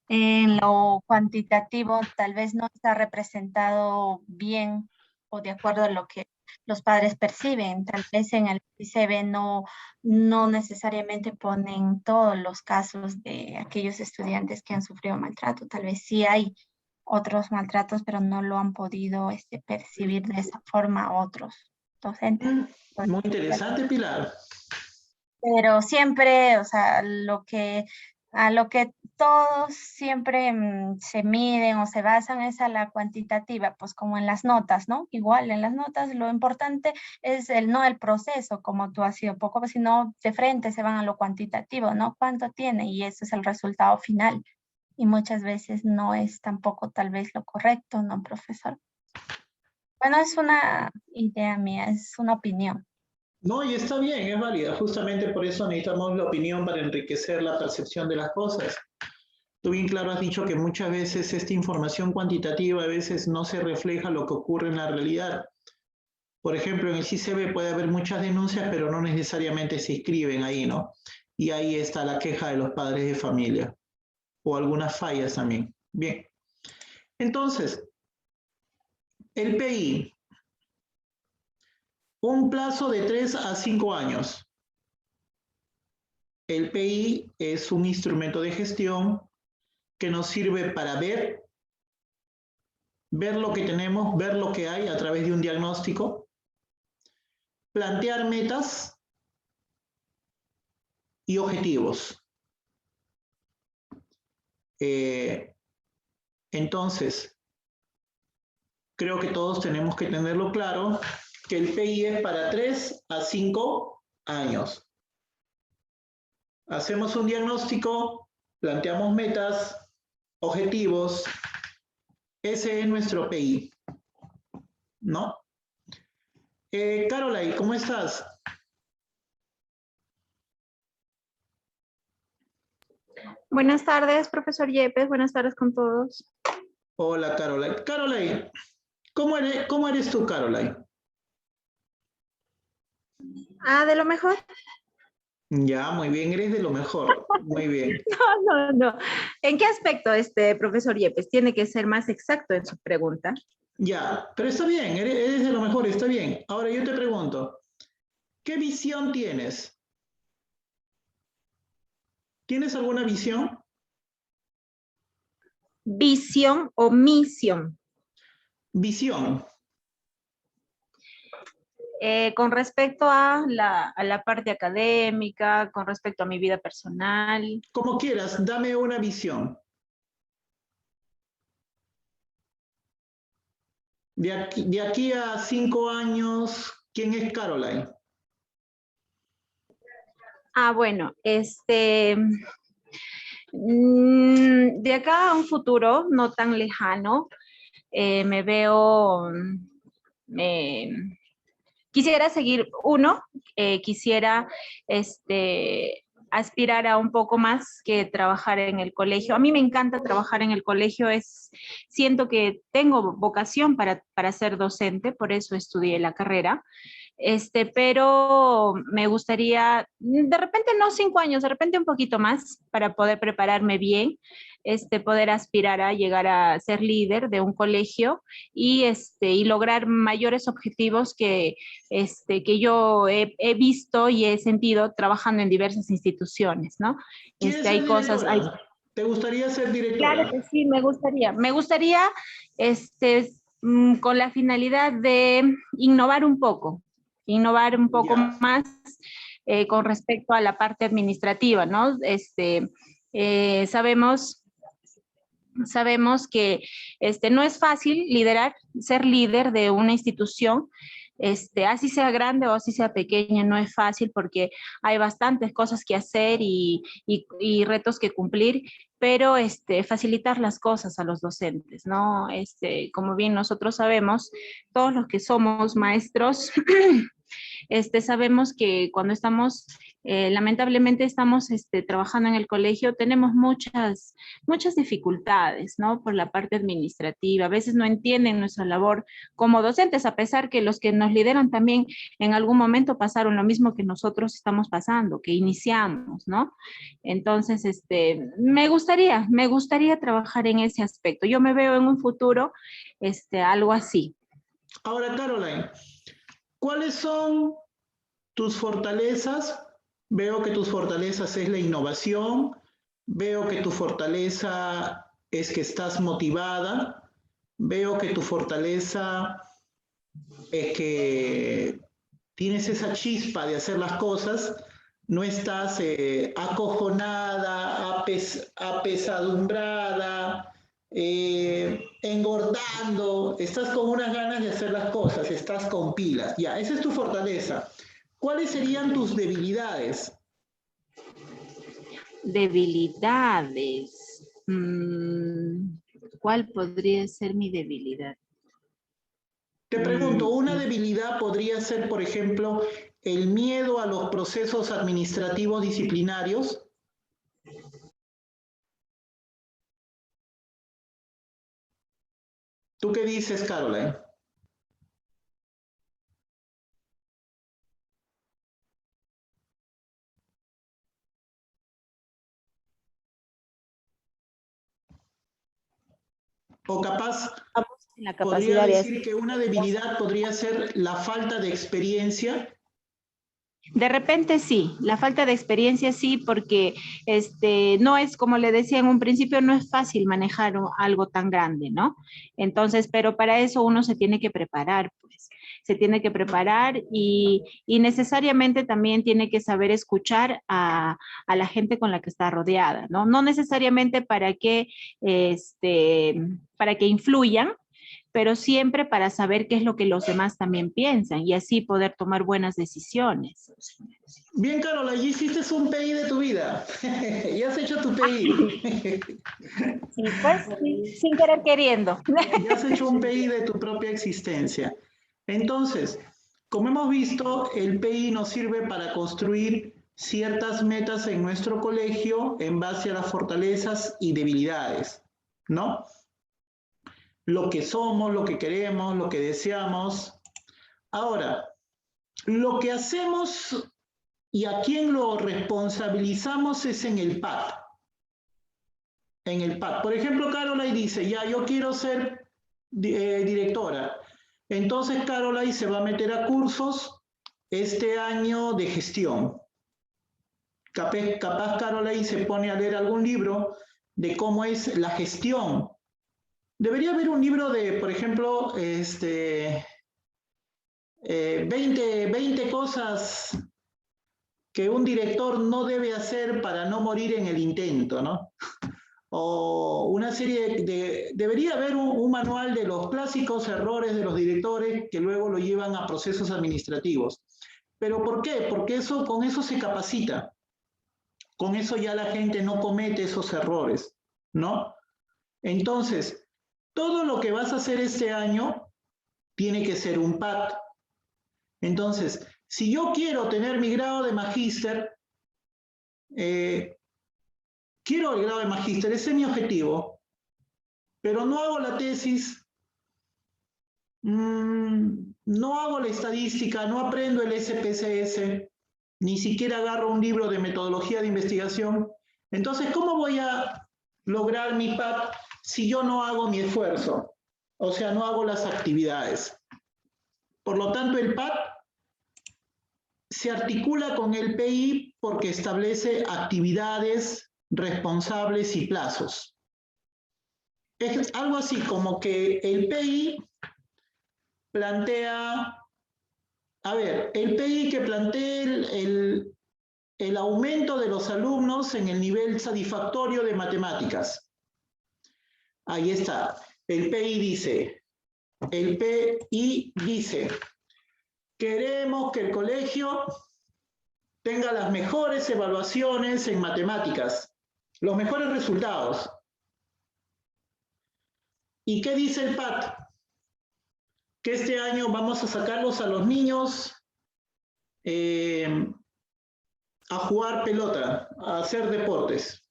[SPEAKER 8] en lo cuantitativo tal vez no está representado bien o de acuerdo a lo que los padres perciben. Tal vez en el ICB no necesariamente ponen todos los casos de aquellos estudiantes que han sufrido maltrato. Tal vez sí hay otros maltratos, pero no lo han podido percibir de esa forma otros docentes.
[SPEAKER 1] Muy interesante, Pilar.
[SPEAKER 8] Pero siempre, o sea, a lo que todos siempre se miden o se basan es a la cuantitativa, pues como en las notas, ¿no? Igual en las notas lo importante es no el proceso, como tú has sido poco, sino de frente se van a lo cuantitativo, ¿no? ¿Cuánto tiene? Y eso es el resultado final. Y muchas veces no es tampoco tal vez lo correcto, ¿no, profesor? Bueno, es una idea mía, es una opinión.
[SPEAKER 1] No, y está bien, es válida. Justamente por eso necesitamos la opinión para enriquecer la percepción de las cosas. Tú bien claro has dicho que muchas veces esta información cuantitativa a veces no se refleja lo que ocurre en la realidad. Por ejemplo, en el CICB puede haber muchas denuncias, pero no necesariamente se inscriben ahí, ¿no? Y ahí está la queja de los padres de familia. O algunas fallas también. Bien. Entonces, el PI. Un plazo de 3 a 5 años. El PI es un instrumento de gestión que nos sirve para ver lo que tenemos, ver lo que hay a través de un diagnóstico, plantear metas y objetivos. Entonces, creo que todos tenemos que tenerlo claro, que el PI es para 3 a 5 años. Hacemos un diagnóstico, planteamos metas, objetivos. Ese es nuestro PI, ¿no? Caroline, ¿cómo estás?
[SPEAKER 9] Buenas tardes, profesor Yepes. Buenas tardes con todos.
[SPEAKER 1] Hola, Caroline. Caroline, ¿cómo eres tú, Caroline?
[SPEAKER 9] Ah, ¿de lo mejor?
[SPEAKER 1] Ya, muy bien, eres de lo mejor. Muy bien.
[SPEAKER 9] No. ¿En qué aspecto, profesor Yepes? Tiene que ser más exacto en su pregunta.
[SPEAKER 1] Ya, pero está bien, eres de lo mejor, está bien. Ahora yo te pregunto, ¿qué visión tienes? ¿Tienes alguna visión?
[SPEAKER 9] ¿Visión o misión?
[SPEAKER 1] Visión.
[SPEAKER 9] Con respecto a la parte académica, con respecto a mi vida personal.
[SPEAKER 1] Como quieras, dame una visión. De aquí a 5 años, ¿quién es Caroline?
[SPEAKER 9] Bueno, de acá a un futuro no tan lejano, me veo, quisiera seguir, quisiera aspirar a un poco más que trabajar en el colegio. A mí me encanta trabajar en el colegio, siento que tengo vocación para ser docente, por eso estudié la carrera. Pero me gustaría, de repente no 5 años, de repente un poquito más para poder prepararme bien, poder aspirar a llegar a ser líder de un colegio y lograr mayores objetivos que yo he visto y he sentido trabajando en diversas instituciones, ¿no?
[SPEAKER 1] ¿Quieres
[SPEAKER 9] Hay
[SPEAKER 1] ser
[SPEAKER 9] cosas,
[SPEAKER 1] directora? ¿Te gustaría ser directora?
[SPEAKER 9] Claro que sí, me gustaría. Me gustaría, con la finalidad de innovar un poco más con respecto a la parte administrativa, ¿no? Sabemos que no es fácil ser líder de una institución, así sea grande o así sea pequeña, no es fácil porque hay bastantes cosas que hacer y retos que cumplir, pero facilitar las cosas a los docentes, ¿no? Como bien nosotros sabemos, todos los que somos maestros, sabemos que cuando estamos, lamentablemente estamos trabajando en el colegio, tenemos muchas dificultades, ¿no? Por la parte administrativa. A veces no entienden nuestra labor como docentes, a pesar que los que nos lideran también en algún momento pasaron lo mismo que nosotros estamos pasando, que iniciamos, ¿no? Entonces, me gustaría trabajar en ese aspecto. Yo me veo en un futuro, algo así.
[SPEAKER 1] Ahora, Caroline, ¿cuáles son tus fortalezas? Veo que tus fortalezas es la innovación, veo que tu fortaleza es que estás motivada, veo que tu fortaleza es que tienes esa chispa de hacer las cosas, no estás acojonada, apesadumbrada, engordando, estás con unas ganas de hacer las cosas, estás con pilas. Ya, esa es tu fortaleza. ¿Cuáles serían tus debilidades?
[SPEAKER 9] Debilidades. ¿Cuál podría ser mi debilidad?
[SPEAKER 1] Te pregunto, una debilidad podría ser, por ejemplo, el miedo a los procesos administrativos disciplinarios. ¿Tú qué dices, Caroline? O capaz, podría decir que una debilidad podría ser la falta de experiencia.
[SPEAKER 9] De repente sí, la falta de experiencia sí, porque no es, como le decía en un principio, no es fácil manejar algo tan grande, ¿no? Entonces, pero para eso uno se tiene que preparar, pues. Se tiene que preparar y necesariamente también tiene que saber escuchar a la gente con la que está rodeada, ¿no? No necesariamente para que influyan, pero siempre para saber qué es lo que los demás también piensan y así poder tomar buenas decisiones.
[SPEAKER 1] Bien, Carola, ya hiciste un PI de tu vida. Ya has hecho tu PI.
[SPEAKER 9] Sí, pues, sin querer queriendo.
[SPEAKER 1] Ya has hecho un PI de tu propia existencia. Entonces, como hemos visto, el PI nos sirve para construir ciertas metas en nuestro colegio en base a las fortalezas y debilidades, ¿no? Lo que somos, lo que queremos, lo que deseamos. Ahora, lo que hacemos y a quién lo responsabilizamos es en el PAT. En el PAT. Por ejemplo, Caroline dice, ya, yo quiero ser directora. Entonces, Caroline se va a meter a cursos este año de gestión. Capaz Caroline se pone a leer algún libro de cómo es la gestión. Debería haber un libro de, por ejemplo, 20 cosas que un director no debe hacer para no morir en el intento, ¿no? o una serie debería haber un manual de los clásicos errores de los directores que luego lo llevan a procesos administrativos. ¿Pero por qué? Porque con eso se capacita. Con eso ya la gente no comete esos errores, ¿no? Entonces, todo lo que vas a hacer este año tiene que ser un PAT. Entonces, si yo quiero tener mi grado de magíster, quiero el grado de magíster, ese es mi objetivo, pero no hago la tesis, no hago la estadística, no aprendo el SPSS, ni siquiera agarro un libro de metodología de investigación. Entonces, ¿cómo voy a lograr mi PAT si yo no hago mi esfuerzo? O sea, no hago las actividades. Por lo tanto, el PAT se articula con el PI porque establece actividades responsables y plazos. Es algo así como que el PI plantea, a ver, el PI que plantea el aumento de los alumnos en el nivel satisfactorio de matemáticas. Ahí está. El PI dice, queremos que el colegio tenga las mejores evaluaciones en matemáticas, los mejores resultados. ¿Y qué dice el PAT? Que este año vamos a sacarlos a los niños a jugar pelota, a hacer deportes.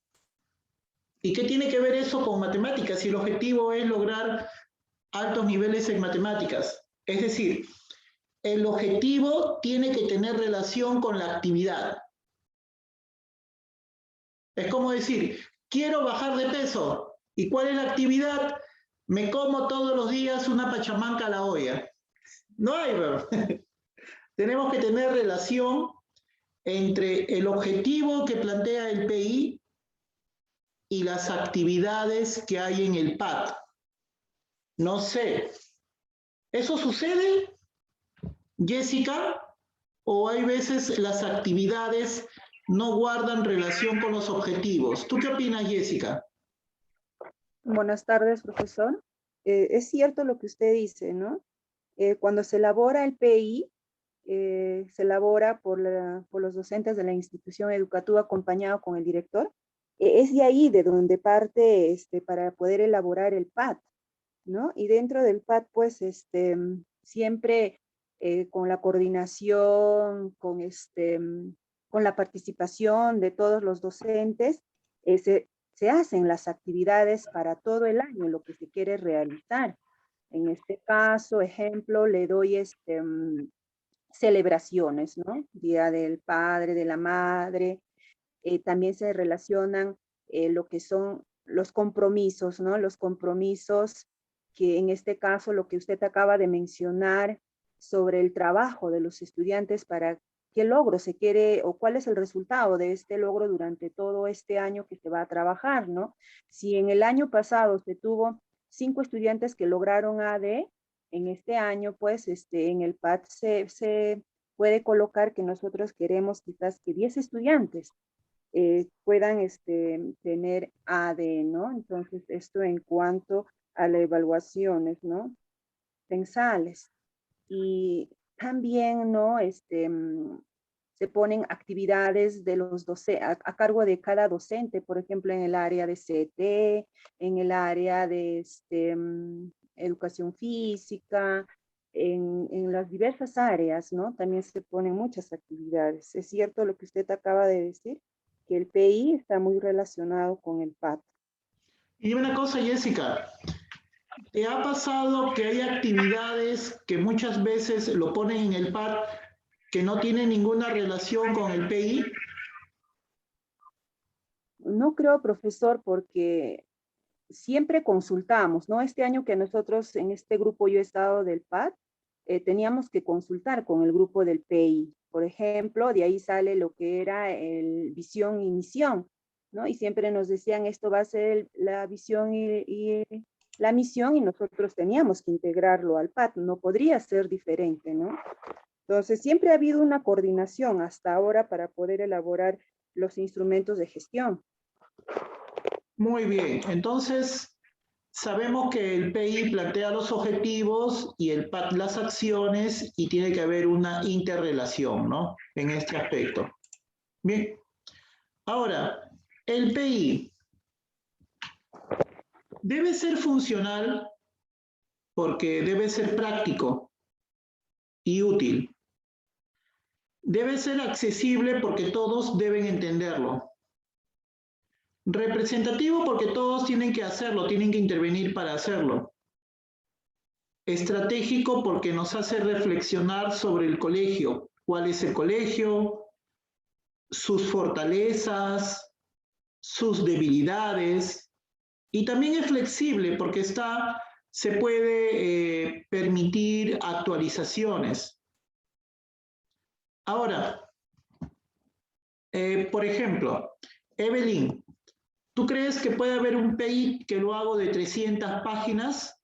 [SPEAKER 1] ¿Y qué tiene que ver eso con matemáticas? Si el objetivo es lograr altos niveles en matemáticas. Es decir, el objetivo tiene que tener relación con la actividad. Es como decir, quiero bajar de peso. ¿Y cuál es la actividad? Me como todos los días una pachamanca a la olla. No hay, ¿verdad? Tenemos que tener relación entre el objetivo que plantea el PI y las actividades que hay en el PAT. No sé, ¿eso sucede, Jessica? ¿O hay veces las actividades no guardan relación con los objetivos? ¿Tú qué opinas, Jessica?
[SPEAKER 10] Buenas tardes, profesor. Es cierto lo que usted dice, ¿no? Cuando se elabora el PI, se elabora por los docentes de la institución educativa acompañado con el director. Es de ahí de donde parte para poder elaborar el PAT, ¿no? Y dentro del PAT, pues, siempre con la coordinación, con la participación de todos los docentes, se hacen las actividades para todo el año, lo que se quiere realizar. En este caso, ejemplo, le doy celebraciones, ¿no? Día del Padre, de la Madre. También se relacionan lo que son los compromisos, ¿no? Los compromisos que en este caso lo que usted acaba de mencionar sobre el trabajo de los estudiantes para qué logro se quiere o cuál es el resultado de este logro durante todo este año que se va a trabajar, ¿no? Si en el año pasado se tuvo 5 estudiantes que lograron AD, en este año, pues, en el PAT se puede colocar que nosotros queremos quizás que 10 estudiantes puedan tener AD, ¿no? Entonces, esto en cuanto a las evaluaciones, ¿no? Censales. Y también, ¿no? Se ponen actividades de los a cargo de cada docente, por ejemplo, en el área de CT, en el área de educación física, en las diversas áreas, ¿no? También se ponen muchas actividades. Es cierto lo que usted acaba de decir, que el PI está muy relacionado con el PAT.
[SPEAKER 1] Y una cosa, Jessica, ¿te ha pasado que hay actividades que muchas veces lo ponen en el PAT que no tienen ninguna relación con el PI?
[SPEAKER 10] No creo, profesor, porque siempre consultamos, ¿no? Este año que nosotros en este grupo yo he estado del PAT, teníamos que consultar con el grupo del PI. Por ejemplo, de ahí sale lo que era el visión y misión, ¿no? Y siempre nos decían esto va a ser la visión y la misión y nosotros teníamos que integrarlo al PAT, no podría ser diferente, ¿no? Entonces, siempre ha habido una coordinación hasta ahora para poder elaborar los instrumentos de gestión.
[SPEAKER 1] Muy bien, entonces sabemos que el PI plantea los objetivos y el PAT las acciones y tiene que haber una interrelación, ¿no? En este aspecto. Bien, ahora, el PI debe ser funcional porque debe ser práctico y útil. Debe ser accesible porque todos deben entenderlo. Representativo porque todos tienen que hacerlo, tienen que intervenir para hacerlo. Estratégico porque nos hace reflexionar sobre el colegio. ¿Cuál es el colegio? Sus fortalezas, sus debilidades. Y también es flexible porque se puede permitir actualizaciones. Ahora, por ejemplo, Evelyn, ¿tú crees que puede haber un PI que lo hago de 300 páginas?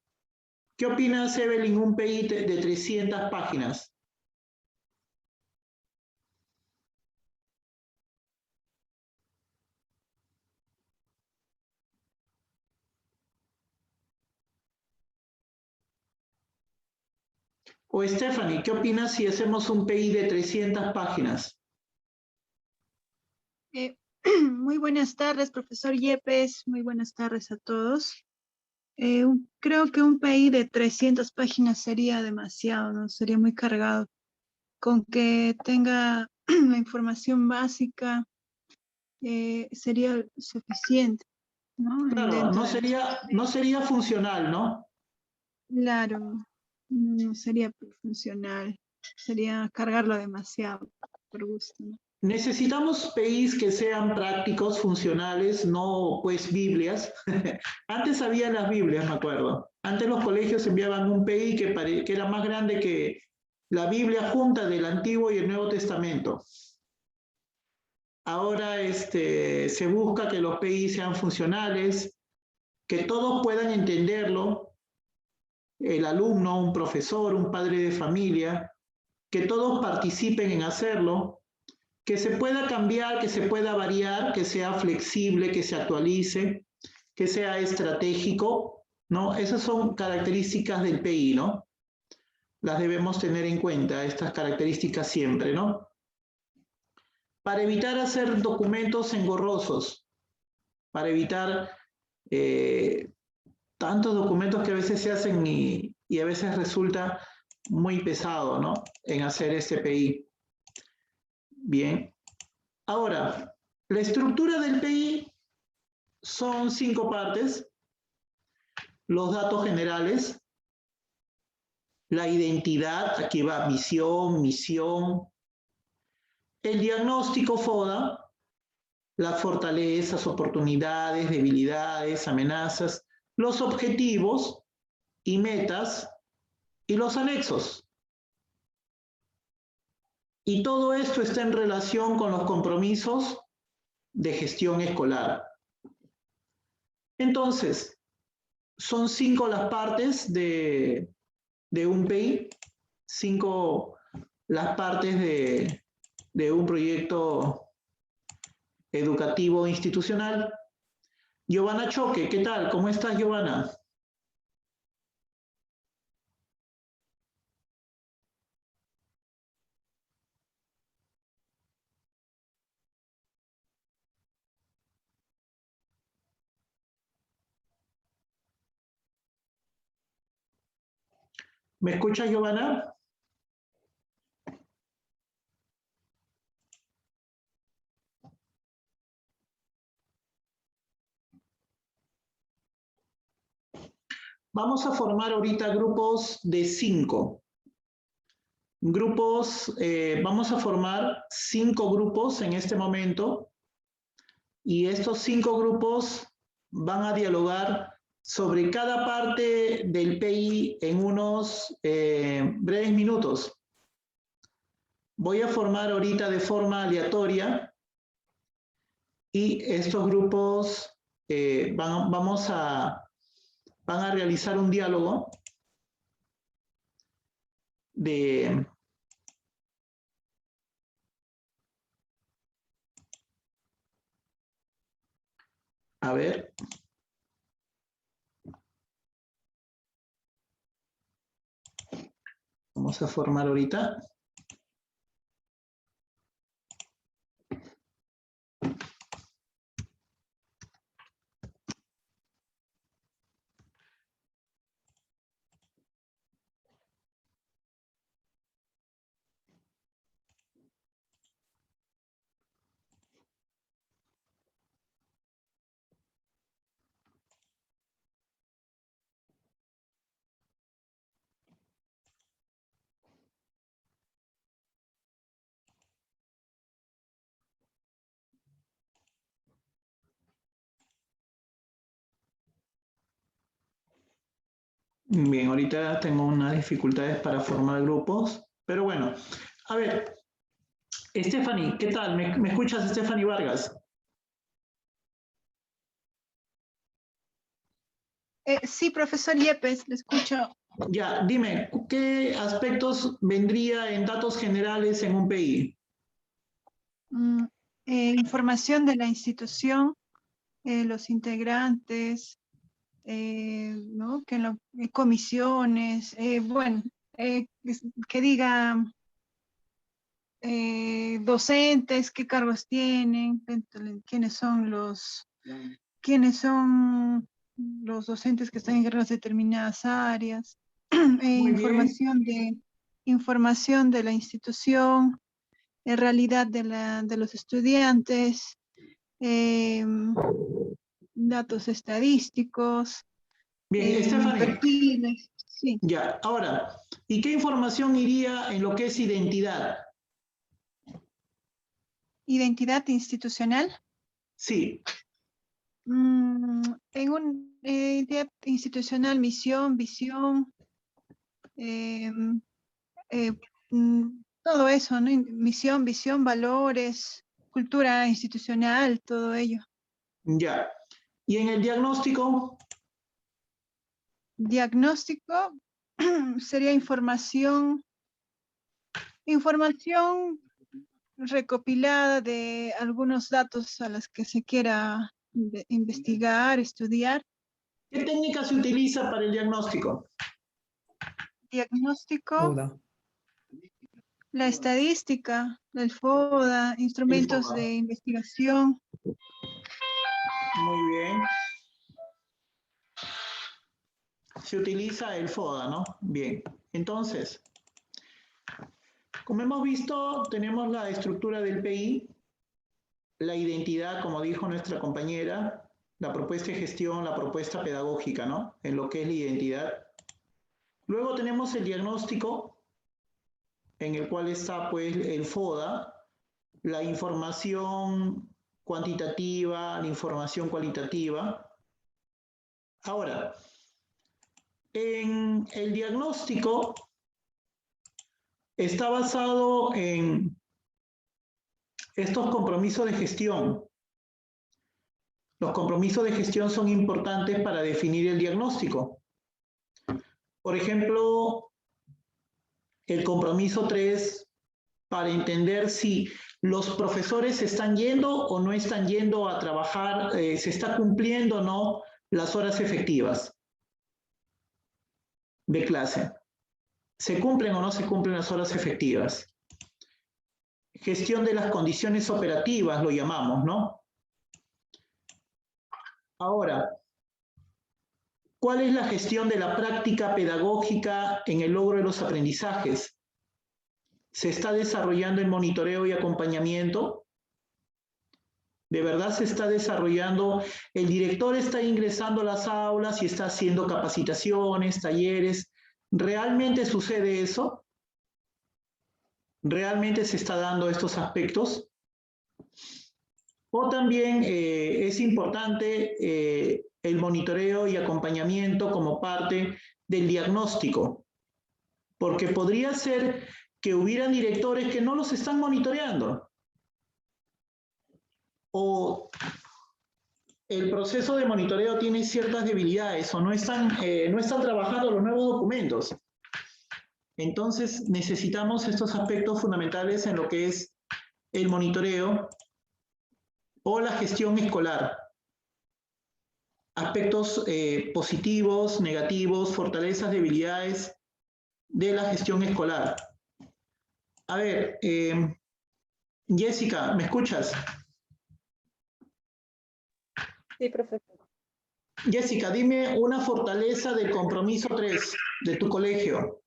[SPEAKER 1] ¿Qué opinas, Evelyn, un PI de 300 páginas? O Stephanie, ¿qué opinas si hacemos un PI de 300 páginas?
[SPEAKER 11] Muy buenas tardes, profesor Yepes. Muy buenas tardes a todos. Creo que un PI de 300 páginas sería demasiado, ¿no? Sería muy cargado. Con que tenga la información básica sería suficiente, ¿no?
[SPEAKER 1] Claro,
[SPEAKER 11] Dentro
[SPEAKER 1] no sería funcional, ¿no?
[SPEAKER 11] Claro, no sería funcional. Sería cargarlo demasiado, por gusto, ¿no?
[SPEAKER 1] Necesitamos PIs que sean prácticos, funcionales, no pues Biblias. Antes había las Biblias, me acuerdo. Antes los colegios enviaban un PI que era más grande que la Biblia junta del Antiguo y el Nuevo Testamento. Ahora se busca que los PI sean funcionales, que todos puedan entenderlo, el alumno, un profesor, un padre de familia, que todos participen en hacerlo, que se pueda cambiar, que se pueda variar, que sea flexible, que se actualice, que sea estratégico, ¿no? Esas son características del PI, ¿no? Las debemos tener en cuenta, estas características siempre, ¿no? Para evitar hacer documentos engorrosos, para evitar tantos documentos que a veces se hacen y a veces resulta muy pesado, ¿no? En hacer este PI. Bien. Ahora, la estructura del PI son 5 partes. Los datos generales, la identidad, aquí va visión, misión, el diagnóstico FODA, las fortalezas, oportunidades, debilidades, amenazas, los objetivos y metas y los anexos. Y todo esto está en relación con los compromisos de gestión escolar. Entonces, son 5 las partes de un PI, 5 las partes de un proyecto educativo institucional. Giovanna Choque, ¿qué tal? ¿Cómo estás, Giovanna? ¿Me escuchas, Giovanna? Vamos a formar ahorita grupos de 5. Vamos a formar 5 grupos en este momento y estos 5 grupos van a dialogar sobre cada parte del PI en unos breves minutos. Voy a formar ahorita de forma aleatoria y estos grupos van a realizar un diálogo de A ver. Vamos a formar ahorita. Bien, ahorita tengo unas dificultades para formar grupos, pero bueno, a ver, Stephanie, ¿qué tal? ¿Me escuchas, Stephanie Vargas?
[SPEAKER 11] Sí, profesor Yepes, le escucho.
[SPEAKER 1] Ya, dime, ¿qué aspectos vendría en datos generales en un PI?
[SPEAKER 11] Información de la institución, los integrantes, ¿no? Comisiones, bueno, que diga docentes, qué cargos tienen, quiénes son los docentes que están encargados de determinadas áreas, información de la institución, en realidad de los estudiantes, datos estadísticos,
[SPEAKER 1] Bien, Stephanie.
[SPEAKER 11] perfiles, sí.
[SPEAKER 1] Ya, ahora, ¿y qué información iría en lo que es identidad?
[SPEAKER 11] ¿Identidad institucional?
[SPEAKER 1] Sí.
[SPEAKER 11] En una identidad institucional, misión, visión, todo eso, ¿no? Misión, visión, valores, cultura institucional, todo ello.
[SPEAKER 1] Ya. ¿Y en el diagnóstico?
[SPEAKER 11] Diagnóstico sería información recopilada de algunos datos a los que se quiera investigar, estudiar.
[SPEAKER 1] ¿Qué técnica se utiliza para el diagnóstico?
[SPEAKER 11] Diagnóstico, la estadística, el FODA, instrumentos de investigación.
[SPEAKER 1] Muy bien. Se utiliza el FODA, ¿no? Bien. Entonces, como hemos visto, tenemos la estructura del PI, la identidad, como dijo nuestra compañera, la propuesta de gestión, la propuesta pedagógica, ¿no? En lo que es la identidad. Luego tenemos el diagnóstico, en el cual está, pues, el FODA, la información cuantitativa, la información cualitativa. Ahora, en el diagnóstico está basado en estos compromisos de gestión. Los compromisos de gestión son importantes para definir el diagnóstico. Por ejemplo, el compromiso 3, para entender si los profesores están yendo o no están yendo a trabajar, se está cumpliendo o no las horas efectivas de clase. ¿Se cumplen o no se cumplen las horas efectivas? Gestión de las condiciones operativas, lo llamamos, ¿no? Ahora, ¿cuál es la gestión de la práctica pedagógica en el logro de los aprendizajes? ¿Se está desarrollando el monitoreo y acompañamiento? ¿De verdad se está desarrollando? ¿El director está ingresando a las aulas y está haciendo capacitaciones, talleres? ¿Realmente sucede eso? ¿Realmente se está dando estos aspectos? O también es importante el monitoreo y acompañamiento como parte del diagnóstico, porque podría ser que hubieran directores que no los están monitoreando, o el proceso de monitoreo tiene ciertas debilidades, o no están trabajando los nuevos documentos. Entonces necesitamos estos aspectos fundamentales en lo que es el monitoreo o la gestión escolar. aspectos positivos, negativos, fortalezas, debilidades de la gestión escolar. A ver, Jessica, ¿me escuchas?
[SPEAKER 10] Sí, profesor.
[SPEAKER 1] Jessica, dime una fortaleza del compromiso 3 de tu colegio.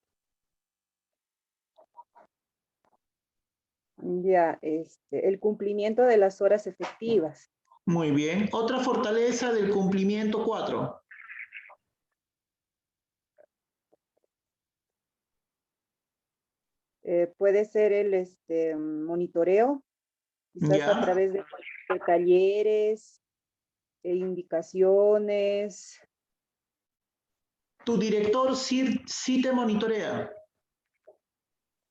[SPEAKER 10] Ya, el cumplimiento de las horas efectivas.
[SPEAKER 1] Muy bien. Otra fortaleza del cumplimiento 4.
[SPEAKER 10] Puede ser el monitoreo, quizás
[SPEAKER 1] Ya.
[SPEAKER 10] a través de talleres, indicaciones.
[SPEAKER 1] ¿Tu director sí te monitorea?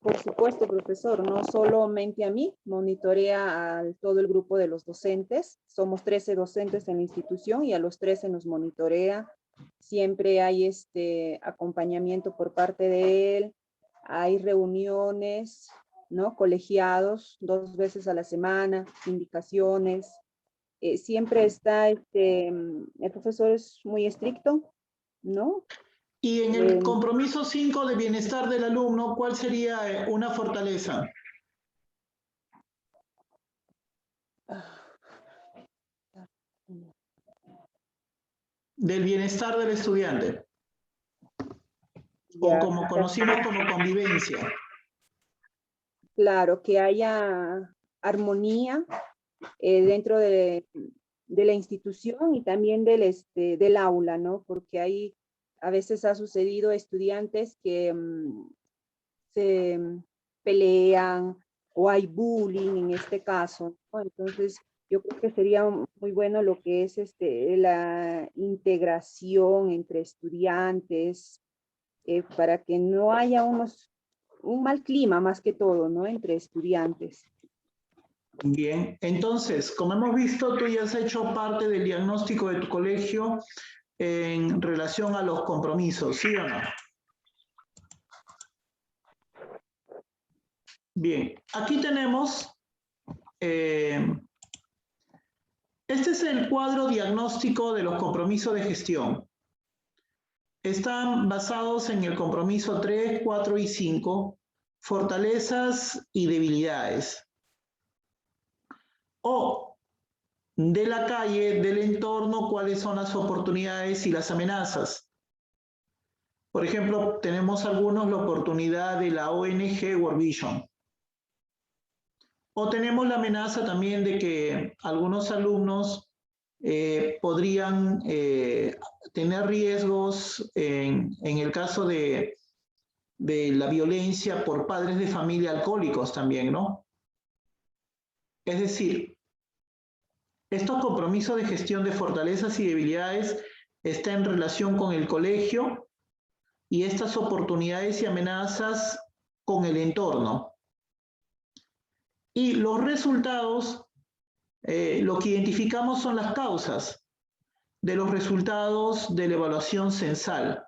[SPEAKER 10] Por supuesto, profesor, no solamente a mí, monitorea a todo el grupo de los docentes. Somos 13 docentes en la institución y a los 13 nos monitorea. Siempre hay acompañamiento por parte de él. Hay reuniones, ¿no? Colegiados 2 veces a la semana, indicaciones. Siempre está, el profesor es muy estricto, ¿no?
[SPEAKER 1] Y en el compromiso 5 de bienestar del alumno, ¿cuál sería una fortaleza? Del bienestar del estudiante. O como conocimos como convivencia.
[SPEAKER 10] Claro, que haya armonía dentro de la institución y también del aula, ¿no? Porque ahí a veces ha sucedido estudiantes que se pelean o hay bullying en este caso, ¿no? Entonces, yo creo que sería muy bueno lo que es la integración entre estudiantes para que no haya un mal clima más que todo, ¿no? Entre estudiantes.
[SPEAKER 1] Bien, entonces, como hemos visto, tú ya has hecho parte del diagnóstico de tu colegio en relación a los compromisos, ¿sí o no? Bien, aquí tenemos, este es el cuadro diagnóstico de los compromisos de gestión. Están basados en el compromiso 3, 4 y 5, fortalezas y debilidades. O de la calle, del entorno, cuáles son las oportunidades y las amenazas. Por ejemplo, tenemos algunos la oportunidad de la ONG World Vision. O tenemos la amenaza también de que algunos alumnos podrían tener riesgos en el caso de la violencia por padres de familia alcohólicos también, ¿no? Es decir, estos compromisos de gestión de fortalezas y debilidades están en relación con el colegio y estas oportunidades y amenazas con el entorno. Y los resultados, lo que identificamos son las causas de los resultados de la evaluación censal.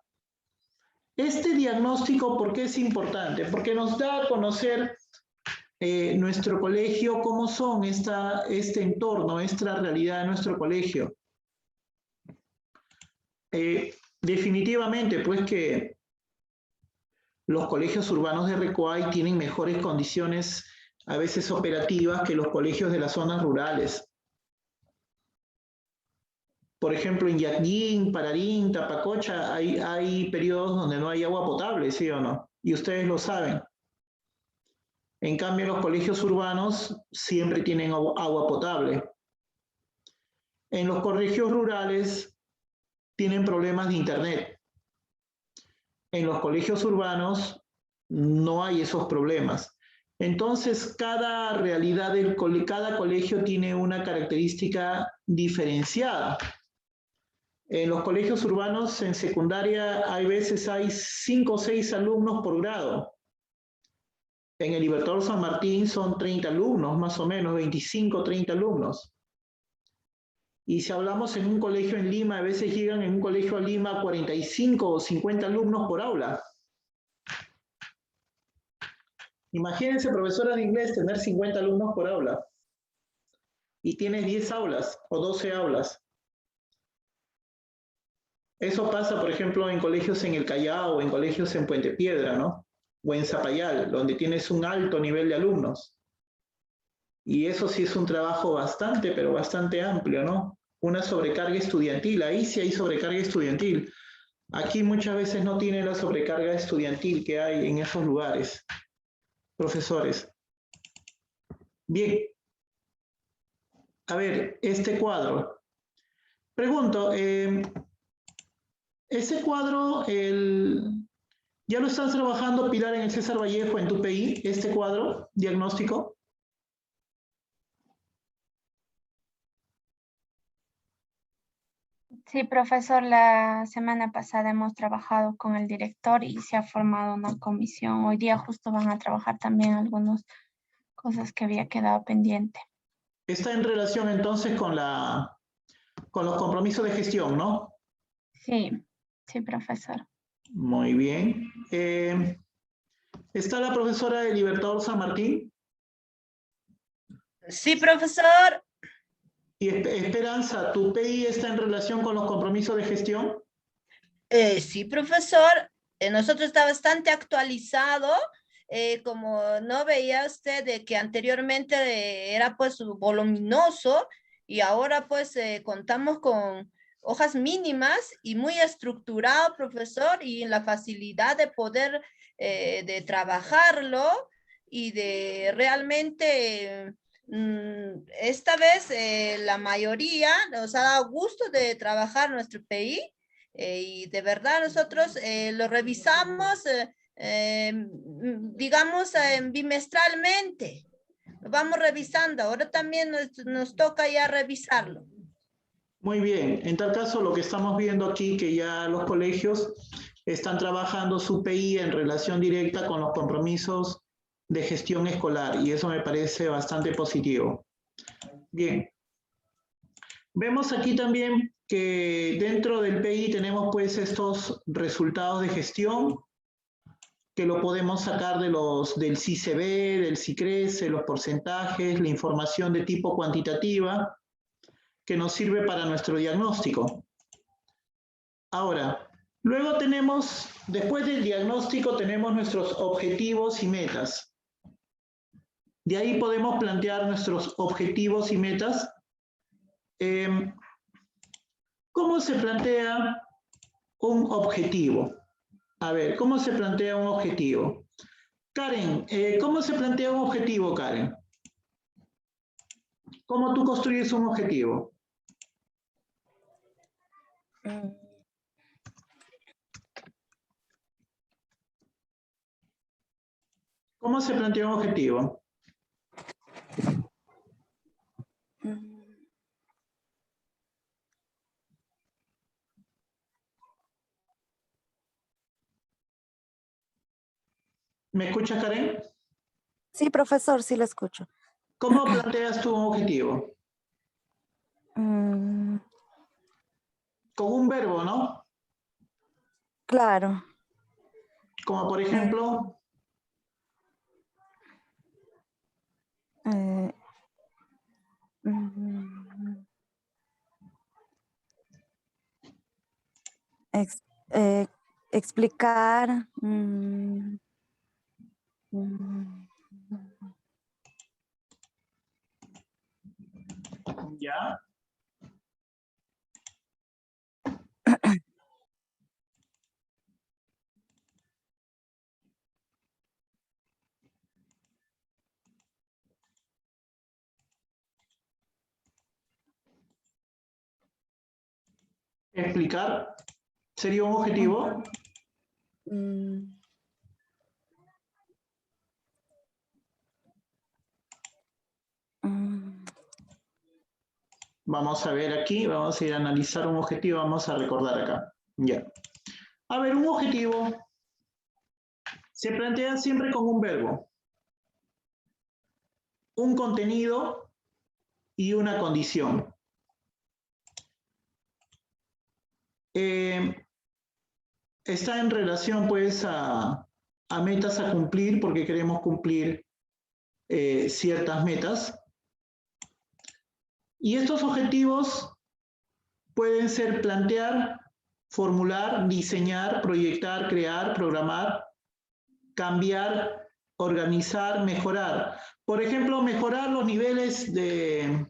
[SPEAKER 1] Este diagnóstico, ¿por qué es importante? Porque nos da a conocer nuestro colegio, cómo son este entorno, esta realidad de nuestro colegio. Definitivamente, pues que los colegios urbanos de Recoay tienen mejores condiciones, a veces operativas, que los colegios de las zonas rurales. Por ejemplo, en Yaqui, Pararín, Tapacocha, hay periodos donde no hay agua potable, ¿sí o no? Y ustedes lo saben. En cambio, los colegios urbanos siempre tienen agua potable. En los colegios rurales tienen problemas de internet. En los colegios urbanos no hay esos problemas. Entonces, cada realidad cada colegio tiene una característica diferenciada. En los colegios urbanos, en secundaria, hay veces hay 5 o 6 alumnos por grado. En el Libertador San Martín son 30 alumnos, más o menos, 25 o 30 alumnos. Y si hablamos en un colegio en Lima, a veces llegan en un colegio a Lima 45 o 50 alumnos por aula. Imagínense, profesora de inglés, tener 50 alumnos por aula. Y tienes 10 aulas o 12 aulas. Eso pasa, por ejemplo, en colegios en el Callao o en colegios en Puente Piedra, ¿no? O en Zapallar, donde tienes un alto nivel de alumnos. Y eso sí es un trabajo bastante, pero bastante amplio, ¿no? Una sobrecarga estudiantil, ahí sí hay sobrecarga estudiantil. Aquí muchas veces no tiene la sobrecarga estudiantil que hay en esos lugares. Profesores. Bien. A ver, este cuadro. Pregunto, ese cuadro, ¿ya lo estás trabajando, Pilar, en el César Vallejo, en tu PI, este cuadro diagnóstico?
[SPEAKER 8] Sí, profesor, la semana pasada hemos trabajado con el director y se ha formado una comisión. Hoy día justo van a trabajar también algunas cosas que había quedado pendiente.
[SPEAKER 1] Está en relación entonces con los compromisos de gestión, ¿no?
[SPEAKER 8] Sí, sí, profesor.
[SPEAKER 1] Muy bien. ¿Está la profesora de Libertador San Martín?
[SPEAKER 12] Sí, profesor.
[SPEAKER 1] Y Esperanza, ¿tu PI está en relación con los compromisos de gestión?
[SPEAKER 12] Sí, profesor. Nosotros está bastante actualizado. Como no veía usted de que anteriormente era pues voluminoso y ahora pues contamos con hojas mínimas y muy estructurado, profesor, y la facilidad de poder de trabajarlo y de realmente esta vez la mayoría nos ha dado gusto de trabajar nuestro PI y de verdad nosotros lo revisamos digamos bimestralmente. Lo vamos revisando, ahora también nos toca ya revisarlo.
[SPEAKER 1] Muy bien, en tal caso lo que estamos viendo aquí que ya los colegios están trabajando su PI en relación directa con los compromisos de gestión escolar y eso me parece bastante positivo. Bien, vemos aquí también que dentro del PI tenemos pues estos resultados de gestión que lo podemos sacar del CICB, del CICRECE, los porcentajes, la información de tipo cuantitativa que nos sirve para nuestro diagnóstico. Ahora, luego tenemos, después del diagnóstico, tenemos nuestros objetivos y metas. De ahí podemos plantear nuestros objetivos y metas. ¿Cómo se plantea un objetivo? A ver, ¿cómo se plantea un objetivo? Karen, ¿cómo se plantea un objetivo, Karen? ¿Cómo tú construyes un objetivo? ¿Cómo se plantea un objetivo? ¿Me escuchas, Karen?
[SPEAKER 2] Sí, profesor, sí lo escucho.
[SPEAKER 1] ¿Cómo planteas tú un objetivo? Con un verbo, ¿no?
[SPEAKER 2] Claro.
[SPEAKER 1] Como por ejemplo...
[SPEAKER 2] Explicar.
[SPEAKER 1] Ya. Explicar. ¿Sería un objetivo? Vamos a ver aquí, vamos a ir a analizar un objetivo, vamos a recordar acá. Ya. A ver, un objetivo se plantea siempre con un verbo, un contenido y una condición. Está en relación pues a metas a cumplir porque queremos cumplir ciertas metas. Y estos objetivos pueden ser plantear formular, diseñar, proyectar, crear, programar, cambiar, organizar, mejorar. Por ejemplo, mejorar los niveles de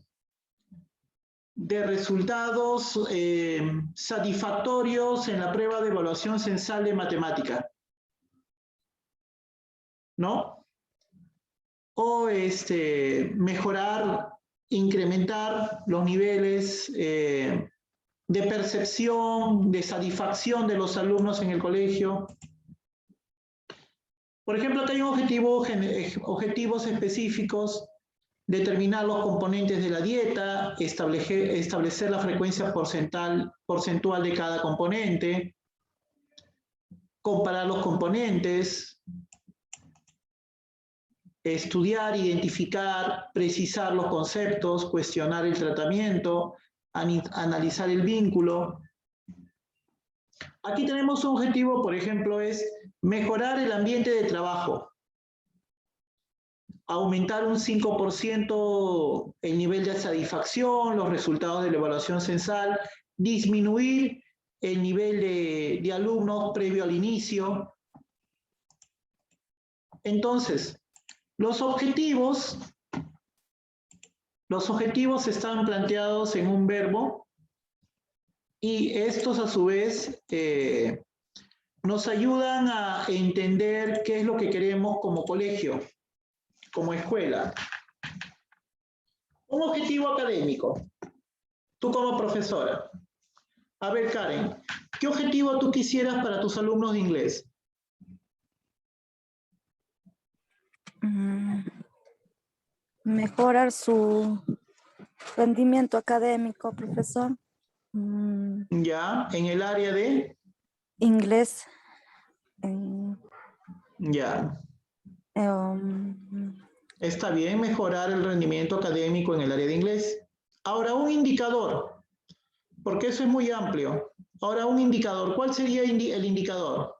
[SPEAKER 1] resultados satisfactorios en la prueba de evaluación censal de matemática, ¿no? O mejorar, incrementar los niveles de percepción, de satisfacción de los alumnos en el colegio. Por ejemplo, acá hay objetivos específicos: determinar los componentes de la dieta, establecer la frecuencia porcentual de cada componente, comparar los componentes, estudiar, identificar, precisar los conceptos, cuestionar el tratamiento, analizar el vínculo. Aquí tenemos un objetivo, por ejemplo, es mejorar el ambiente de trabajo, aumentar un 5% el nivel de satisfacción, los resultados de la evaluación censal, disminuir el nivel de alumnos previo al inicio. Entonces, los objetivos están planteados en un verbo y estos a su vez nos ayudan a entender qué es lo que queremos como colegio, como escuela. Un objetivo académico. Tú como profesora. A ver, Karen, ¿qué objetivo tú quisieras para tus alumnos de inglés?
[SPEAKER 2] Mejorar su rendimiento académico, profesor.
[SPEAKER 1] Ya, en el área de
[SPEAKER 2] inglés.
[SPEAKER 1] Ya. Está bien, mejorar el rendimiento académico en el área de inglés. Ahora, un indicador, porque eso es muy amplio. Ahora, un indicador. ¿Cuál sería el indicador?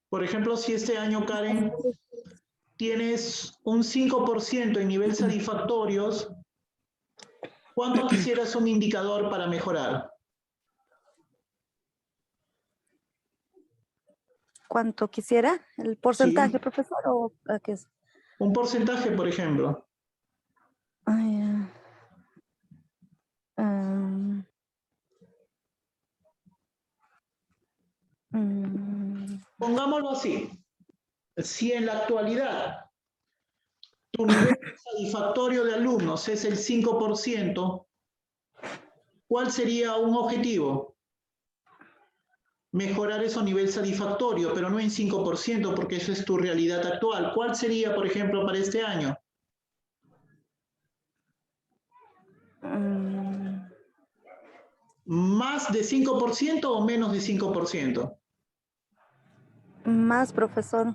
[SPEAKER 1] Por ejemplo, si este año, Karen, tienes un 5% en nivel satisfactorios, ¿cuánto quisieras un indicador para mejorar?
[SPEAKER 2] ¿Cuánto quisiera? ¿El porcentaje,
[SPEAKER 1] Sí.
[SPEAKER 2] profesor? ¿O qué es?
[SPEAKER 1] Un porcentaje, por ejemplo. Pongámoslo así. Si en la actualidad tu nivel satisfactorio de alumnos es el 5%, ¿cuál sería un objetivo? Mejorar ese nivel satisfactorio, pero no en 5%, porque eso es tu realidad actual. ¿Cuál sería, por ejemplo, para este año? ¿Más de 5% o menos de 5%?
[SPEAKER 2] Más, profesor.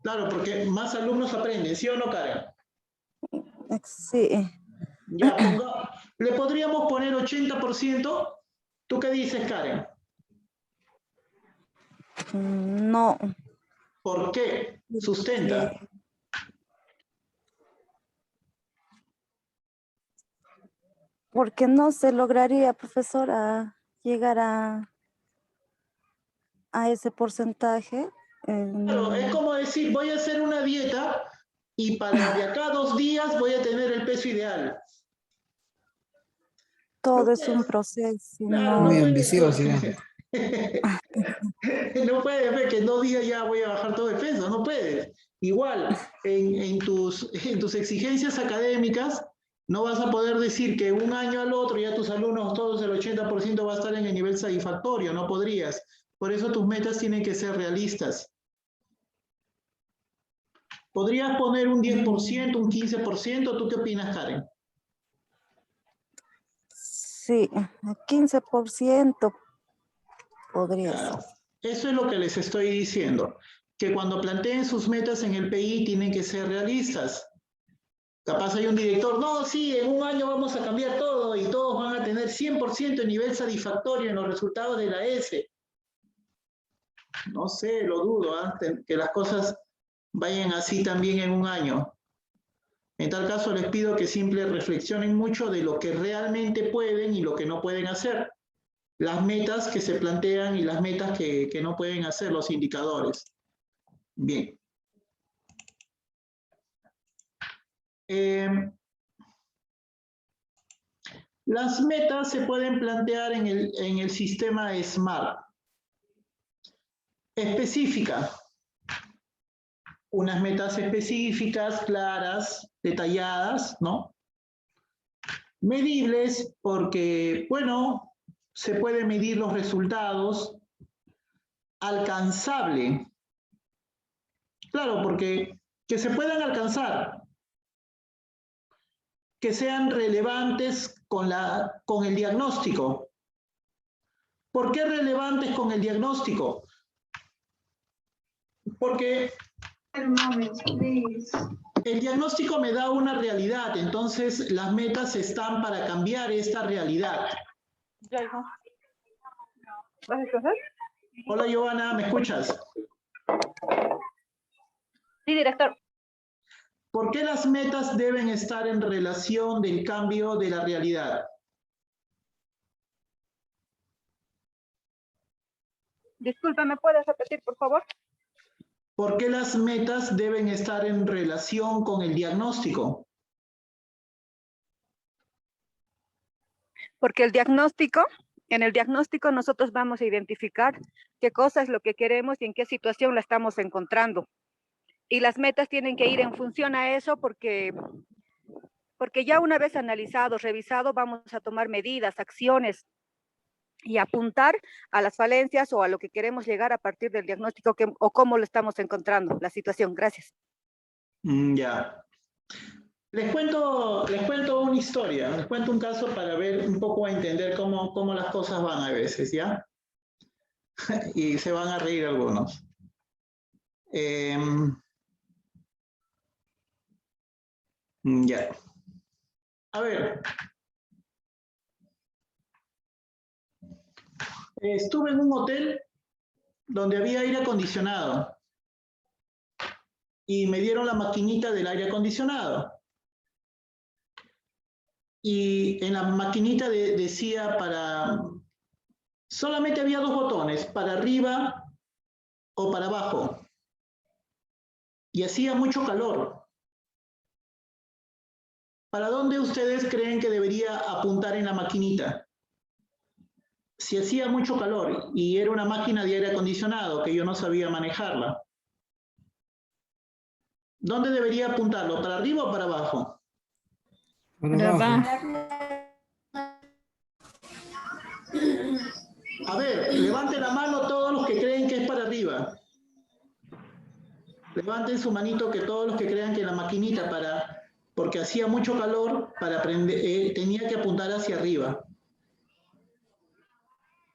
[SPEAKER 1] Claro, porque más alumnos aprenden, ¿sí o no, Karen?
[SPEAKER 2] Sí.
[SPEAKER 1] Ya, ¿le podríamos poner 80%? ¿Tú qué dices, Karen?
[SPEAKER 2] No.
[SPEAKER 1] ¿Por qué? Sustenta.
[SPEAKER 2] Porque no se lograría, profesor, llegar a ese porcentaje.
[SPEAKER 1] Claro, es como decir, voy a hacer una dieta y para de acá a 2 días voy a tener el peso ideal.
[SPEAKER 2] Todo es un proceso.
[SPEAKER 1] Claro,
[SPEAKER 2] Muy
[SPEAKER 1] ambicioso. No puedes ver que en 2 días ya voy a bajar todo el peso, no puedes. Igual, en tus exigencias académicas, no vas a poder decir que un año al otro ya tus alumnos, todos el 80% va a estar en el nivel satisfactorio, no podrías. Por eso tus metas tienen que ser realistas. ¿Podrías poner un 10%, un 15%? ¿Tú qué opinas, Karen?
[SPEAKER 2] Sí, 15% podría ser.
[SPEAKER 1] Eso es lo que les estoy diciendo, que cuando planteen sus metas en el PI tienen que ser realistas. Capaz hay un director, no, sí, en un año vamos a cambiar todo y todos van a tener 100% de nivel satisfactorio en los resultados de la ESE. No sé, lo dudo, que las cosas vayan así también en un año. En tal caso les pido que siempre reflexionen mucho de lo que realmente pueden y lo que no pueden hacer. Las metas que se plantean y las metas que no pueden hacer, los indicadores. Bien. Las metas se pueden plantear en el sistema SMART. Específica. Unas metas específicas, claras, detalladas, ¿no? Medibles porque, bueno, se pueden medir los resultados. Alcanzable. Claro, porque que se puedan alcanzar. Que sean relevantes con el diagnóstico. ¿Por qué relevantes con el diagnóstico? Porque el diagnóstico me da una realidad, entonces las metas están para cambiar esta realidad.
[SPEAKER 13] ¿Vas a escoger?
[SPEAKER 1] Hola, Giovanna, ¿me escuchas?
[SPEAKER 13] Sí, director.
[SPEAKER 1] ¿Por qué las metas deben estar en relación del cambio de la realidad?
[SPEAKER 13] Disculpa, ¿me puedes repetir, por favor?
[SPEAKER 1] ¿Por qué las metas deben estar en relación con el diagnóstico?
[SPEAKER 13] Porque en el diagnóstico nosotros vamos a identificar qué cosa es lo que queremos y en qué situación la estamos encontrando. Y las metas tienen que ir en función a eso porque ya una vez analizado, revisado, vamos a tomar medidas, acciones y apuntar a las falencias o a lo que queremos llegar a partir del diagnóstico o cómo lo estamos encontrando, la situación. Gracias.
[SPEAKER 1] Ya. Les cuento una historia, les cuento un caso para ver un poco, a entender cómo las cosas van a veces, ¿ya? Y se van a reír algunos. Ya. A ver. Estuve en un hotel donde había aire acondicionado y me dieron la maquinita del aire acondicionado. Y en la maquinita decía solamente había dos botones, para arriba o para abajo. Y hacía mucho calor. ¿Para dónde ustedes creen que debería apuntar en la maquinita? Si hacía mucho calor y era una máquina de aire acondicionado que yo no sabía manejarla, ¿dónde debería apuntarlo? ¿Para arriba o para abajo?
[SPEAKER 6] Para abajo.
[SPEAKER 1] A ver, levanten la mano todos los que creen que es para arriba. Levanten su manito que todos los que crean que la maquinita porque hacía mucho calor, para prender, tenía que apuntar hacia arriba.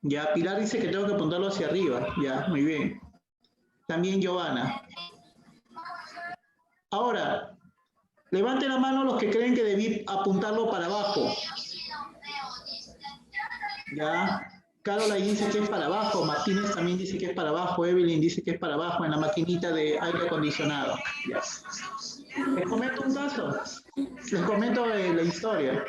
[SPEAKER 1] Ya, Pilar dice que tengo que apuntarlo hacia arriba. Ya, muy bien. También Giovanna. Ahora, levanten la mano los que creen que debí apuntarlo para abajo. Ya. Carola dice que es para abajo, Martínez también dice que es para abajo, Evelyn dice que es para abajo en la maquinita de aire acondicionado. Ya. Les comento un caso, les comento la historia.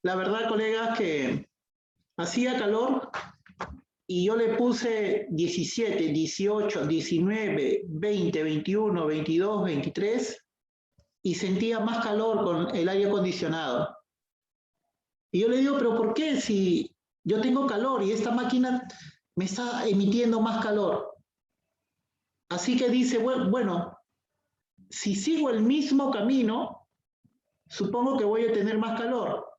[SPEAKER 1] La verdad, colegas, que hacía calor y yo le puse 17, 18, 19, 20, 21, 22, 23 y sentía más calor con el aire acondicionado. Y yo le digo, ¿pero por qué? Si yo tengo calor y esta máquina me está emitiendo más calor. Así que dice, bueno, si sigo el mismo camino, supongo que voy a tener más calor.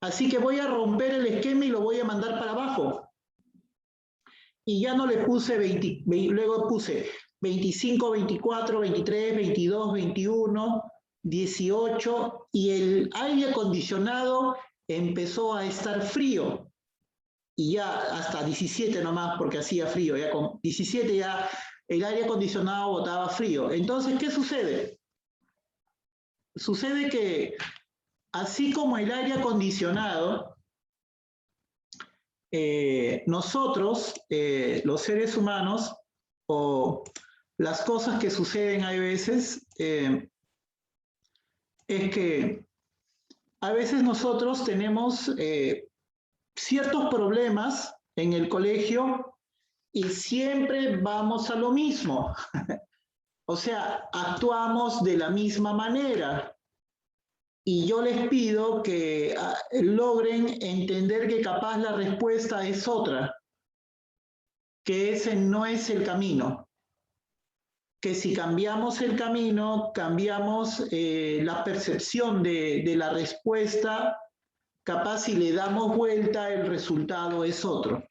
[SPEAKER 1] Así que voy a romper el esquema y lo voy a mandar para abajo. Y ya no le puse 20, luego puse 25, 24, 23, 22, 21, 18 y el aire acondicionado empezó a estar frío. Y ya hasta 17 nomás porque hacía frío. Ya con 17 ya el aire acondicionado botaba frío. Entonces, ¿qué sucede? Sucede que así como el aire acondicionado nosotros, los seres humanos, o las cosas que suceden a veces, es que a veces nosotros tenemos ciertos problemas en el colegio y siempre vamos a lo mismo. O sea, actuamos de la misma manera. Y yo les pido que logren entender que capaz la respuesta es otra, que ese no es el camino. Que si cambiamos el camino, cambiamos la percepción de la respuesta, capaz si le damos vuelta, el resultado es otro.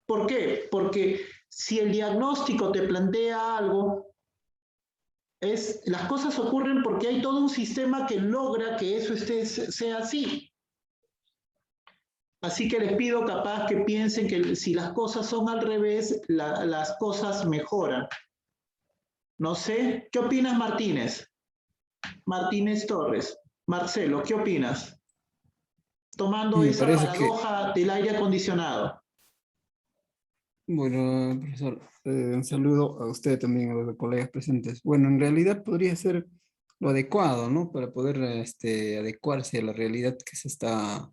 [SPEAKER 1] ¿Por qué? Porque si el diagnóstico te plantea algo, las cosas ocurren porque hay todo un sistema que logra que eso sea así. Así que les pido capaz que piensen que si las cosas son al revés, las cosas mejoran. No sé, ¿qué opinas, Martínez? Martínez Torres. Marcelo, ¿qué opinas? Tomando esa paradoja del aire acondicionado.
[SPEAKER 14] Bueno, profesor, un saludo a usted también, a los colegas presentes. Bueno, en realidad podría ser lo adecuado, ¿no? Para poder adecuarse a la realidad que se está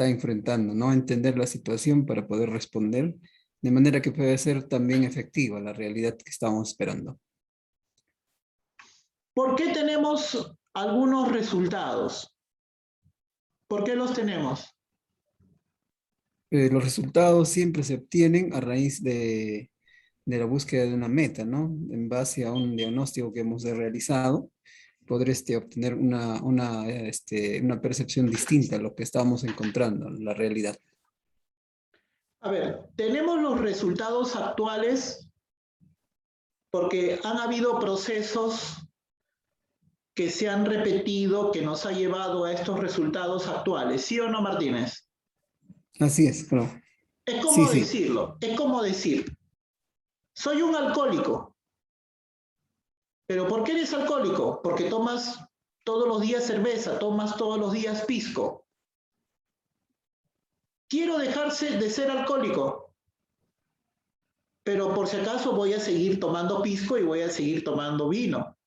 [SPEAKER 14] enfrentando, ¿no? Entender la situación para poder responder de manera que pueda ser también efectiva la realidad que estamos esperando.
[SPEAKER 1] ¿Por qué tenemos algunos resultados? ¿Por qué los tenemos?
[SPEAKER 14] Los resultados siempre se obtienen a raíz de la búsqueda de una meta, ¿no? En base a un diagnóstico que hemos realizado, poder obtener una percepción distinta a lo que estamos encontrando en la realidad.
[SPEAKER 1] A ver, tenemos los resultados actuales porque han habido procesos que se han repetido, que nos ha llevado a estos resultados actuales, ¿sí o no, Martínez?
[SPEAKER 14] Así es, claro.
[SPEAKER 1] Es como decirlo, es como decir, soy un alcohólico. ¿Pero por qué eres alcohólico? Porque tomas todos los días cerveza, tomas todos los días pisco. Quiero dejarse de ser alcohólico, pero por si acaso voy a seguir tomando pisco y voy a seguir tomando vino.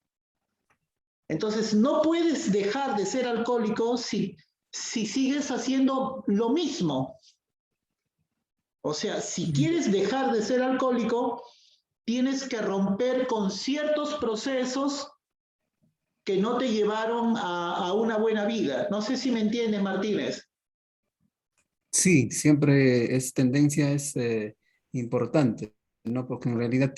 [SPEAKER 1] Entonces, no puedes dejar de ser alcohólico si sigues haciendo lo mismo. O sea, si quieres dejar de ser alcohólico, tienes que romper con ciertos procesos que no te llevaron a una buena vida. No sé si me entiendes, Martínez.
[SPEAKER 14] Sí, siempre tendencia es importante, ¿no? Porque en realidad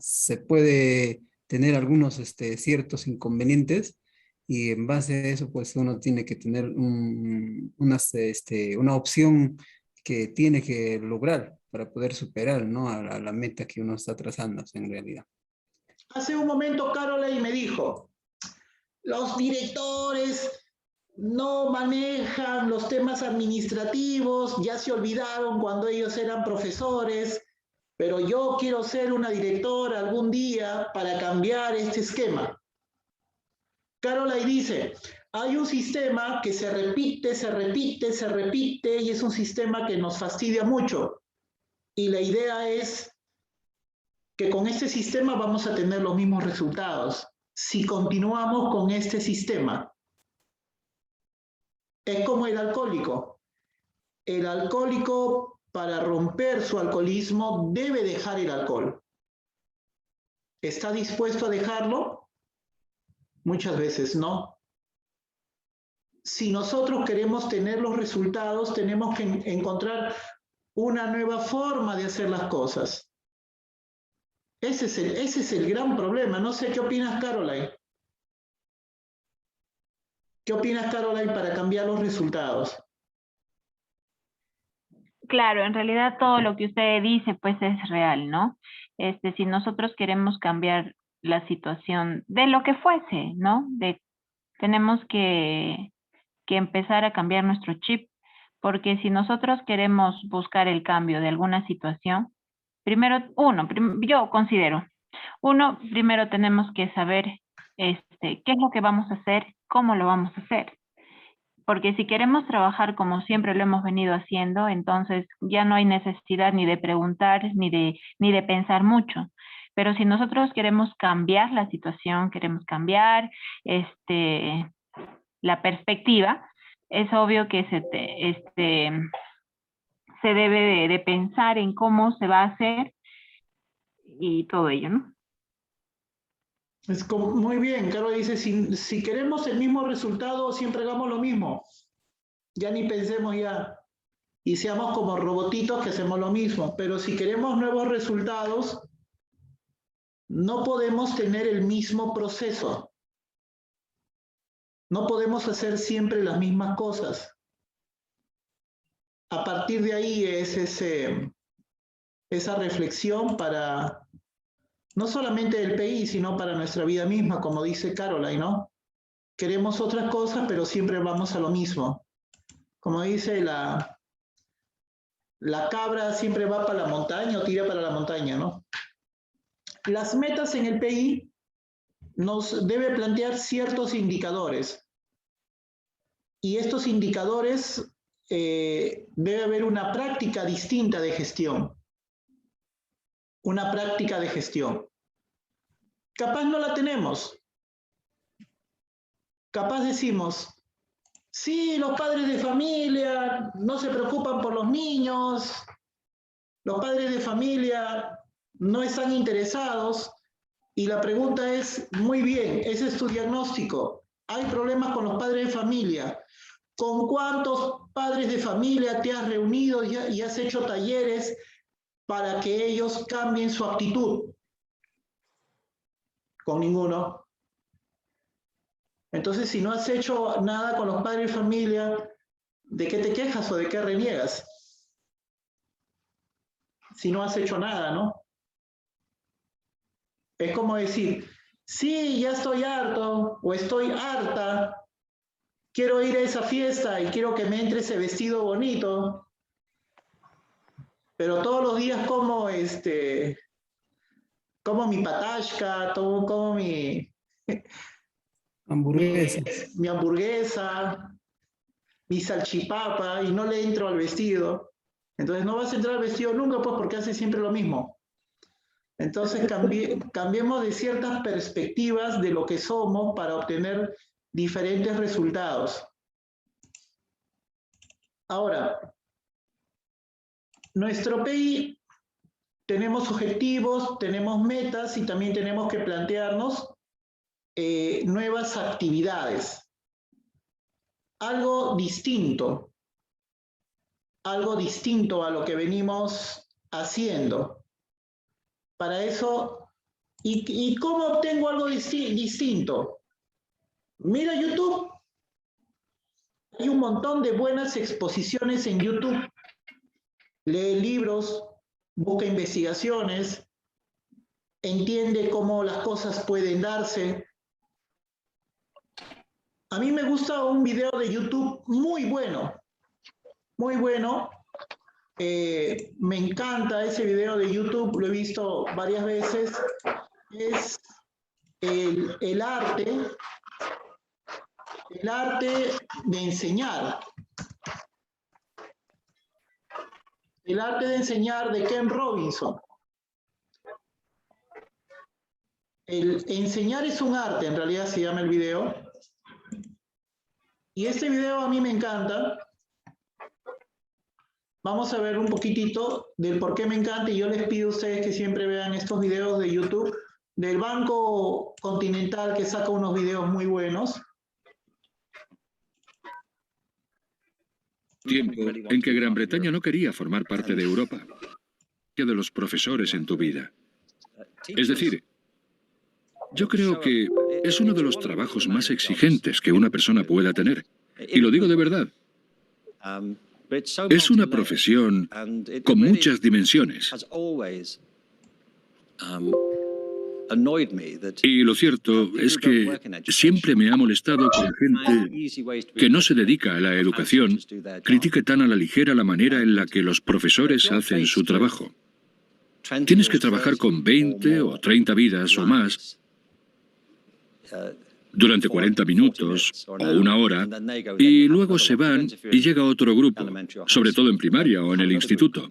[SPEAKER 14] se puede tener algunos ciertos inconvenientes y en base a eso pues uno tiene que tener una opción que tiene que lograr para poder superar, ¿no? a la meta que uno está trazando en realidad.
[SPEAKER 1] Hace un momento Caroline me dijo, los directores no manejan los temas administrativos, ya se olvidaron cuando ellos eran profesores, pero yo quiero ser una directora algún día para cambiar este esquema. Caroline dice, hay un sistema que se repite, se repite, se repite y es un sistema que nos fastidia mucho. Y la idea es que con este sistema vamos a tener los mismos resultados si continuamos con este sistema. Es como el alcohólico. El alcohólico, para romper su alcoholismo, debe dejar el alcohol. ¿Está dispuesto a dejarlo? Muchas veces no. Si nosotros queremos tener los resultados, tenemos que encontrar una nueva forma de hacer las cosas. Ese es el gran problema. No sé qué opinas, Caroline. ¿Qué opinas, Caroline, para cambiar los resultados?
[SPEAKER 9] Claro, en realidad todo lo que usted dice pues es real, ¿no? Si nosotros queremos cambiar la situación de lo que fuese, ¿no? Tenemos que empezar a cambiar nuestro chip, porque si nosotros queremos buscar el cambio de alguna situación, yo considero, primero tenemos que saber qué es lo que vamos a hacer, cómo lo vamos a hacer. Porque si queremos trabajar como siempre lo hemos venido haciendo, entonces ya no hay necesidad ni de preguntar ni de pensar mucho. Pero si nosotros queremos cambiar la situación, queremos cambiar la perspectiva, es obvio que se debe de pensar en cómo se va a hacer y todo ello, ¿no?
[SPEAKER 1] Es como, muy bien, Carlos dice, si queremos el mismo resultado, siempre hagamos lo mismo. Ya ni pensemos ya. Y seamos como robotitos que hacemos lo mismo. Pero si queremos nuevos resultados, no podemos tener el mismo proceso. No podemos hacer siempre las mismas cosas. A partir de ahí es esa reflexión para no solamente del PI, sino para nuestra vida misma, como dice Caroline, ¿no? Queremos otras cosas, pero siempre vamos a lo mismo. Como dice la cabra siempre va para la montaña o tira para la montaña, ¿no? Las metas en el PI nos debe plantear ciertos indicadores. Y estos indicadores debe haber una práctica distinta de gestión. Una práctica de gestión. Capaz no la tenemos. Capaz decimos, sí, los padres de familia no se preocupan por los niños, los padres de familia no están interesados, y la pregunta es, muy bien, ese es tu diagnóstico. Hay problemas con los padres de familia. ¿Con cuántos padres de familia te has reunido y has hecho talleres para que ellos cambien su actitud? Con ninguno. Entonces, si no has hecho nada con los padres de familia, ¿de qué te quejas o de qué reniegas? Si no has hecho nada, ¿no? Es como decir, sí, ya estoy harto o estoy harta, quiero ir a esa fiesta y quiero que me entre ese vestido bonito, pero todos los días como mi patashka, como mi hamburguesa, mi salchipapa, y no le entro al vestido. Entonces no vas a entrar al vestido nunca, pues, porque hace siempre lo mismo. Entonces cambiemos de ciertas perspectivas de lo que somos para obtener diferentes resultados. Ahora, nuestro PI, tenemos objetivos, tenemos metas y también tenemos que plantearnos nuevas actividades. Algo distinto a lo que venimos haciendo. Para eso, ¿y cómo obtengo algo distinto? Mira YouTube. Hay un montón de buenas exposiciones en YouTube. Lee libros, busca investigaciones, entiende cómo las cosas pueden darse. A mí me gusta un video de YouTube muy bueno. Muy bueno. Me encanta ese video de YouTube, lo he visto varias veces. Es el arte de enseñar. El arte de enseñar de Ken Robinson. El enseñar es un arte, en realidad se llama el video. Y este video a mí me encanta. Vamos a ver un poquitito del por qué me encanta, y yo les pido a ustedes que siempre vean estos videos de YouTube del Banco Continental, que saca unos videos muy buenos.
[SPEAKER 15] Tiempo en que Gran Bretaña no quería formar parte de Europa. ¿Qué de los profesores en tu vida? Es decir, yo creo que es uno de los trabajos más exigentes que una persona pueda tener. Y lo digo de verdad. Es una profesión con muchas dimensiones. Y lo cierto es que siempre me ha molestado que la gente que no se dedica a la educación critique tan a la ligera la manera en la que los profesores hacen su trabajo. Tienes que trabajar con 20 o 30 vidas o más durante 40 minutos o una hora, y luego se van y llega otro grupo, sobre todo en primaria o en el instituto.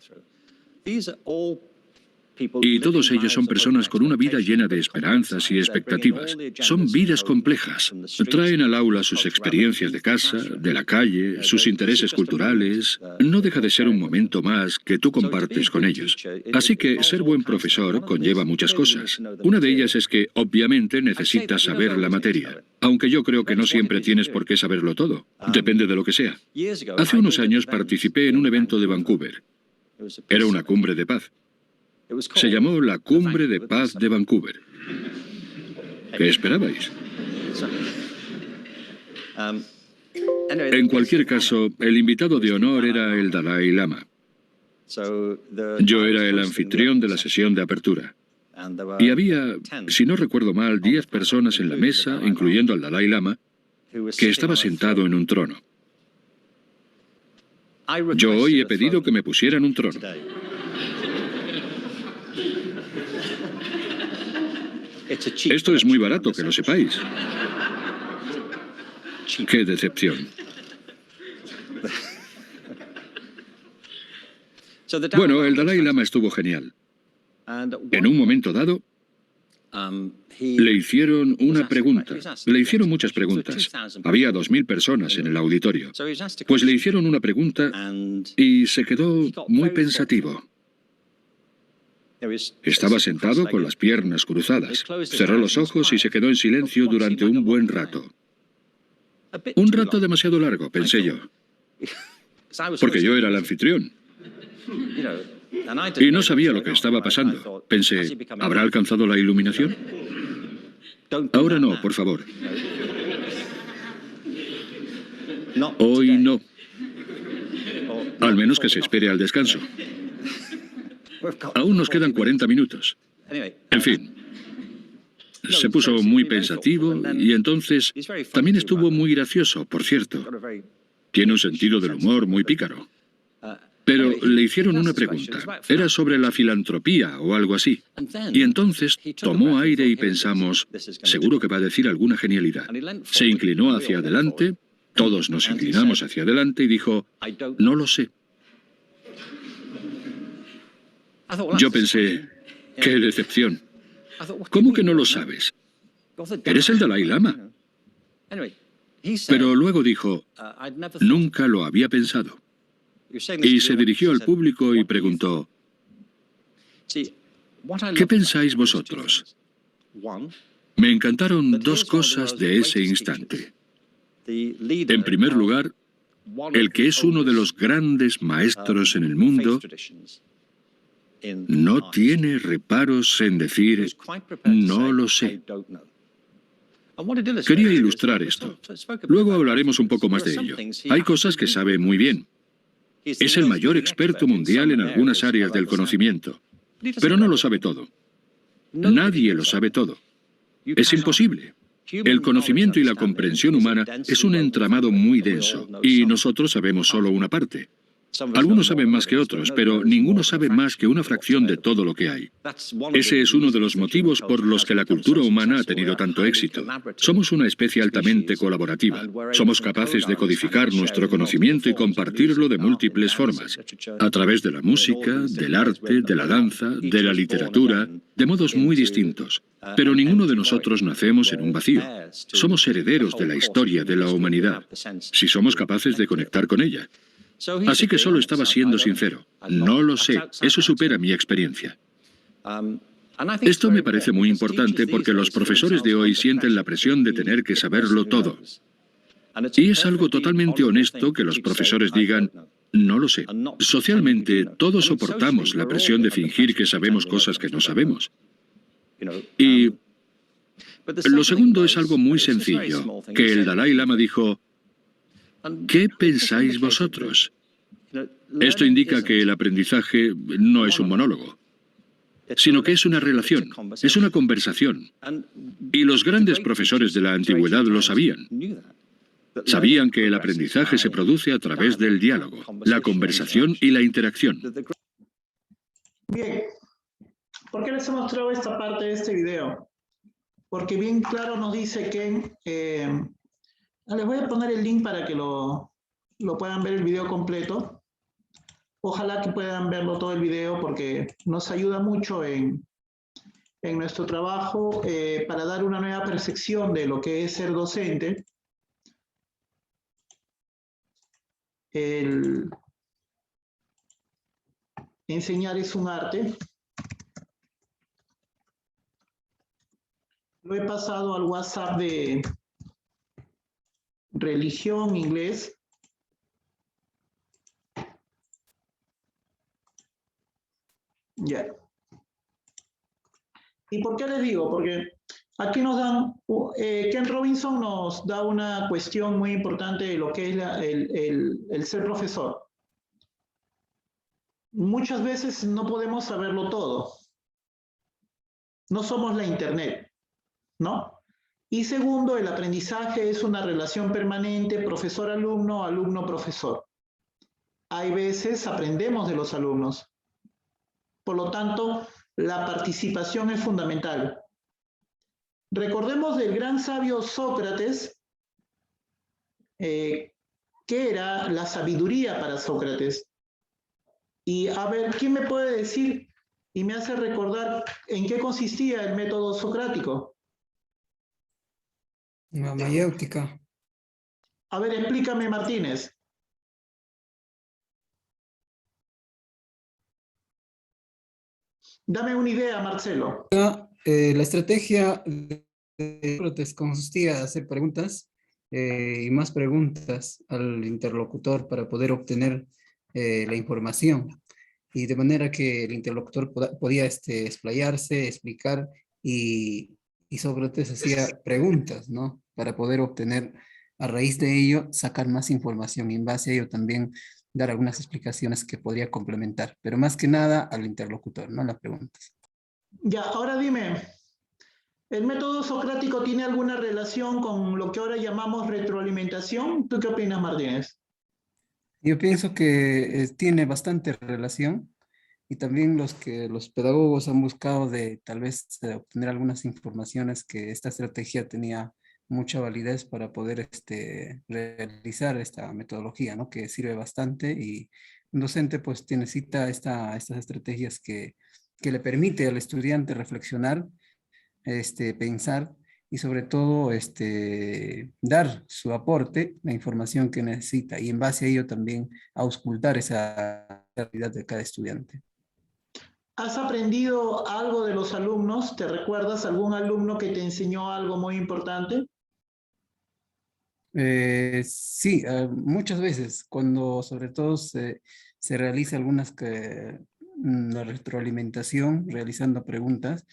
[SPEAKER 15] Y todos ellos son personas con una vida llena de esperanzas y expectativas. Son vidas complejas. Traen al aula sus experiencias de casa, de la calle, sus intereses culturales. No deja de ser un momento más que tú compartes con ellos. Así que ser buen profesor conlleva muchas cosas. Una de ellas es que, obviamente, necesitas saber la materia. Aunque yo creo que no siempre tienes por qué saberlo todo. Depende de lo que sea. Hace unos años participé en un evento de Vancouver. Era una cumbre de paz. Se llamó la Cumbre de Paz de Vancouver. ¿Qué esperabais? En cualquier caso, el invitado de honor era el Dalai Lama. Yo era el anfitrión de la sesión de apertura. Y había, si no recuerdo mal, 10 personas en la mesa, incluyendo al Dalai Lama, que estaba sentado en un trono. Yo hoy he pedido que me pusieran un trono. Esto es muy barato, que lo sepáis. ¡Qué decepción! Bueno, el Dalai Lama estuvo genial. En un momento dado, le hicieron una pregunta. Le hicieron muchas preguntas. Había 2000 personas en el auditorio. Pues le hicieron una pregunta y se quedó muy pensativo. Estaba sentado con las piernas cruzadas. Cerró los ojos y se quedó en silencio durante un buen rato. Un rato demasiado largo, pensé yo. Porque yo era el anfitrión. Y no sabía lo que estaba pasando. Pensé, ¿habrá alcanzado la iluminación? Ahora no, por favor. Hoy no. Al menos que se espere al descanso. Aún nos quedan 40 minutos. En fin, se puso muy pensativo y entonces también estuvo muy gracioso, por cierto. Tiene un sentido del humor muy pícaro. Pero le hicieron una pregunta. Era sobre la filantropía o algo así. Y entonces tomó aire y pensamos, seguro que va a decir alguna genialidad. Se inclinó hacia adelante, todos nos inclinamos hacia adelante y dijo, no lo sé. Yo pensé, qué decepción. ¿Cómo que no lo sabes? Eres el Dalai Lama. Pero luego dijo, nunca lo había pensado. Y se dirigió al público y preguntó, ¿qué pensáis vosotros? Me encantaron dos cosas de ese instante. En primer lugar, el que es uno de los grandes maestros en el mundo no tiene reparos en decir, no lo sé. Quería ilustrar esto. Luego hablaremos un poco más de ello. Hay cosas que sabe muy bien. Es el mayor experto mundial en algunas áreas del conocimiento, pero no lo sabe todo. Nadie lo sabe todo. Es imposible. El conocimiento y la comprensión humana es un entramado muy denso, y nosotros sabemos solo una parte. Algunos saben más que otros, pero ninguno sabe más que una fracción de todo lo que hay. Ese es uno de los motivos por los que la cultura humana ha tenido tanto éxito. Somos una especie altamente colaborativa. Somos capaces de codificar nuestro conocimiento y compartirlo de múltiples formas. A través de la música, del arte, de la danza, de la literatura, de modos muy distintos. Pero ninguno de nosotros nacemos en un vacío. Somos herederos de la historia de la humanidad, si somos capaces de conectar con ella. Así que solo estaba siendo sincero. No lo sé, eso supera mi experiencia. Esto me parece muy importante porque los profesores de hoy sienten la presión de tener que saberlo todo. Y es algo totalmente honesto que los profesores digan, no lo sé. Socialmente, todos soportamos la presión de fingir que sabemos cosas que no sabemos. Y lo segundo es algo muy sencillo, que el Dalai Lama dijo, ¿qué pensáis vosotros? Esto indica que el aprendizaje no es un monólogo, sino que es una relación, es una conversación. Y los grandes profesores de la antigüedad lo sabían. Sabían que el aprendizaje se produce a través del diálogo, la conversación y la interacción.
[SPEAKER 1] Bien, ¿por qué les he mostrado esta parte de este video? porque bien claro nos dice que, les voy a poner el link para que lo puedan ver el video completo. Ojalá que puedan verlo todo el video porque nos ayuda mucho en nuestro trabajo para dar una nueva percepción de lo que es ser docente. El enseñar es un arte. Lo he pasado al WhatsApp de religión inglés. Ya. ¿Y por qué les digo? Porque aquí nos dan, Ken Robinson nos da una cuestión muy importante de lo que es el ser profesor. Muchas veces no podemos saberlo todo. No somos la internet, ¿no? Y segundo, el aprendizaje es una relación permanente, profesor-alumno, alumno-profesor. Hay veces aprendemos de los alumnos. Por lo tanto, la participación es fundamental. Recordemos del gran sabio Sócrates, que era la sabiduría para Sócrates. Y a ver, ¿quién me puede decir y me hace recordar en qué consistía el método socrático?
[SPEAKER 14] La mayéutica.
[SPEAKER 1] A ver, explícame, Martínez. Dame una idea, Marcelo.
[SPEAKER 14] La estrategia de Sócrates consistía en hacer preguntas y más preguntas al interlocutor para poder obtener la información. Y de manera que el interlocutor podía explayarse, explicar y Sócrates hacía preguntas, ¿no? Para poder obtener, a raíz de ello, sacar más información y en base a ello también dar algunas explicaciones que podría complementar, pero más que nada al interlocutor, no las preguntas.
[SPEAKER 1] Ya, ahora dime, ¿el método socrático tiene alguna relación con lo que ahora llamamos retroalimentación? ¿Tú qué opinas, Martínez?
[SPEAKER 14] Yo pienso que tiene bastante relación y también los pedagogos han buscado de tal vez obtener algunas informaciones que esta estrategia tenía mucha validez para poder realizar esta metodología, ¿no? Que sirve bastante y un docente pues necesita estas estrategias que le permite al estudiante reflexionar, pensar y sobre todo dar su aporte, la información que necesita y en base a ello también auscultar esa realidad de cada estudiante.
[SPEAKER 1] ¿Has aprendido algo de los alumnos? ¿Te recuerdas algún alumno que te enseñó algo muy importante?
[SPEAKER 14] Sí, muchas veces, cuando sobre todo se realiza la retroalimentación, realizando preguntas,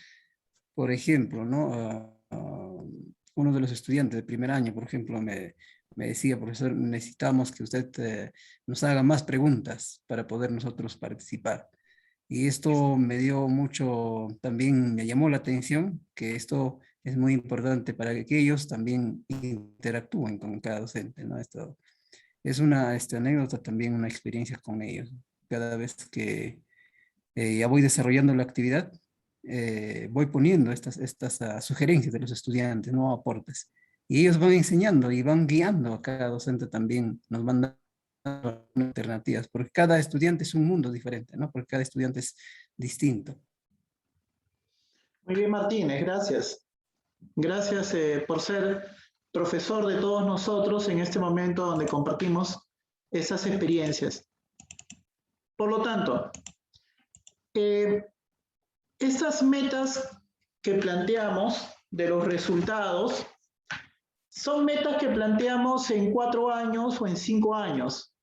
[SPEAKER 14] por ejemplo, ¿no? Uno de los estudiantes de primer año, por ejemplo, me decía, profesor, necesitamos que usted nos haga más preguntas para poder nosotros participar. Y esto me dio mucho, también me llamó la atención, que esto es muy importante para que ellos también interactúen con cada docente, ¿no? Esto es una anécdota, también una experiencia con ellos. Cada vez que ya voy desarrollando la actividad, voy poniendo estas sugerencias de los estudiantes, no aportes. Y ellos van enseñando y van guiando a cada docente también, nos van dando alternativas, porque cada estudiante es un mundo diferente, ¿no? Porque cada estudiante es distinto.
[SPEAKER 1] Muy bien, Martínez, gracias. Gracias por ser profesor de todos nosotros en este momento donde compartimos esas experiencias. Por lo tanto, estas metas que planteamos de los resultados son metas que planteamos en 4 años o en 5 años.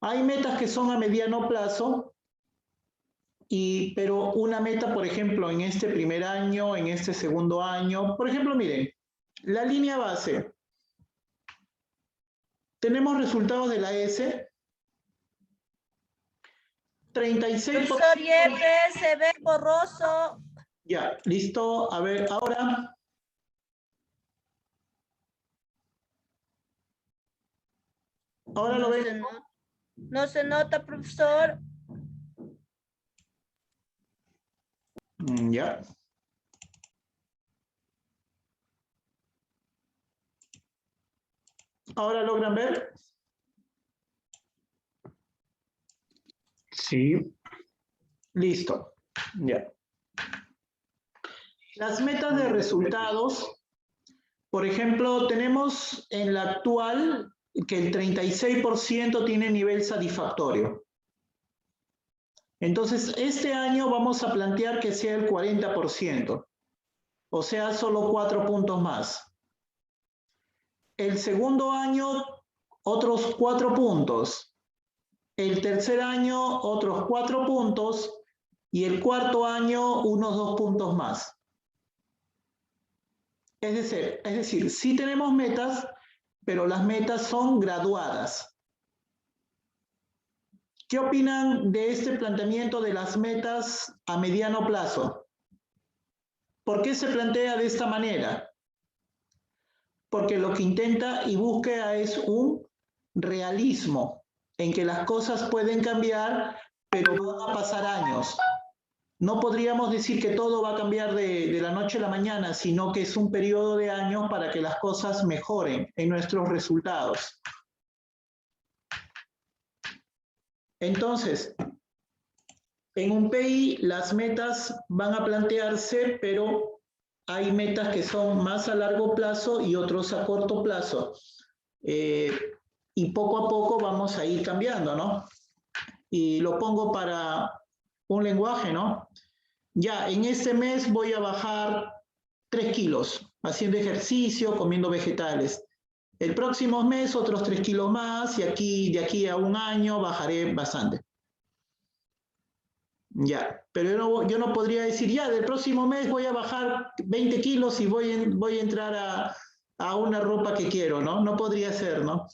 [SPEAKER 1] Hay metas que son a mediano plazo, pero una meta, por ejemplo, en este primer año, en este segundo año. Por ejemplo, miren, la línea base. Tenemos resultados de la ESE. 36%.
[SPEAKER 12] Profesor Yepes, se ve borroso.
[SPEAKER 1] Ya, listo. A ver, ahora. Ahora lo ven.
[SPEAKER 12] No se nota, profesor.
[SPEAKER 1] Ya. ¿Ahora logran ver?
[SPEAKER 7] Sí.
[SPEAKER 1] Listo. Ya. Las metas de resultados, por ejemplo, tenemos en la actual que el 36% tiene nivel satisfactorio. Entonces, este año vamos a plantear que sea el 40%, o sea, solo 4 puntos más. El segundo año, otros 4 puntos. El tercer año, otros 4 puntos. Y el cuarto año, unos 2 puntos más. Es decir, sí tenemos metas, pero las metas son graduadas. ¿Qué opinan de este planteamiento de las metas a mediano plazo? ¿Por qué se plantea de esta manera? Porque lo que intenta y busca es un realismo, en que las cosas pueden cambiar, pero van a pasar años. No podríamos decir que todo va a cambiar de la noche a la mañana, sino que es un periodo de años para que las cosas mejoren en nuestros resultados. Entonces, en un PI las metas van a plantearse, pero hay metas que son más a largo plazo y otros a corto plazo. Y poco a poco vamos a ir cambiando, ¿no? Y lo pongo para un lenguaje, ¿no? Ya, en este mes voy a bajar 3 kilos, haciendo ejercicio, comiendo vegetales. El próximo mes otros 3 kilos más y de aquí a un año bajaré bastante. Ya, pero yo no podría decir, ya, del próximo mes voy a bajar 20 kilos y voy a entrar a una ropa que quiero, ¿no? No podría ser, ¿no?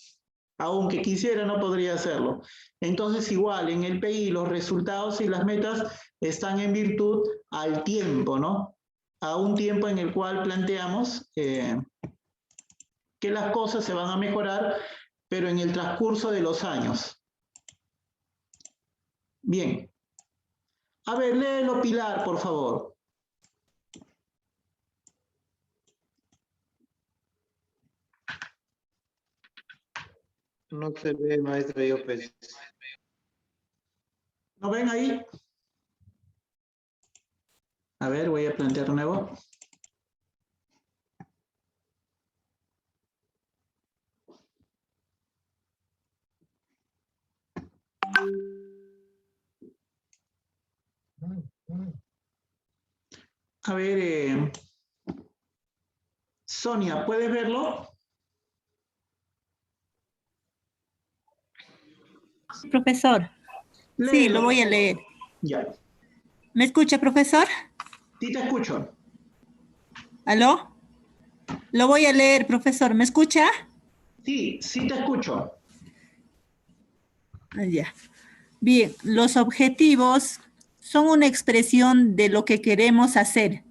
[SPEAKER 1] Aunque quisiera, no podría hacerlo. Entonces, igual, en el PI los resultados y las metas están en virtud al tiempo, ¿no? A un tiempo en el cual planteamos que las cosas se van a mejorar, pero en el transcurso de los años. Bien. A ver, léelo, Pilar, por favor.
[SPEAKER 3] No se ve, maestra Yepes.
[SPEAKER 1] ¿No ven ahí? A ver, voy a plantear de nuevo. A ver, Sonia, ¿puedes verlo?
[SPEAKER 6] Profesor, sí, lo voy a leer.
[SPEAKER 1] Ya.
[SPEAKER 6] ¿Me escucha, profesor?
[SPEAKER 1] Sí, te escucho.
[SPEAKER 6] ¿Aló? Lo voy a leer, profesor. ¿Me escucha?
[SPEAKER 1] Sí, sí te escucho.
[SPEAKER 6] Ya. Bien, los objetivos son una expresión de lo que queremos hacer,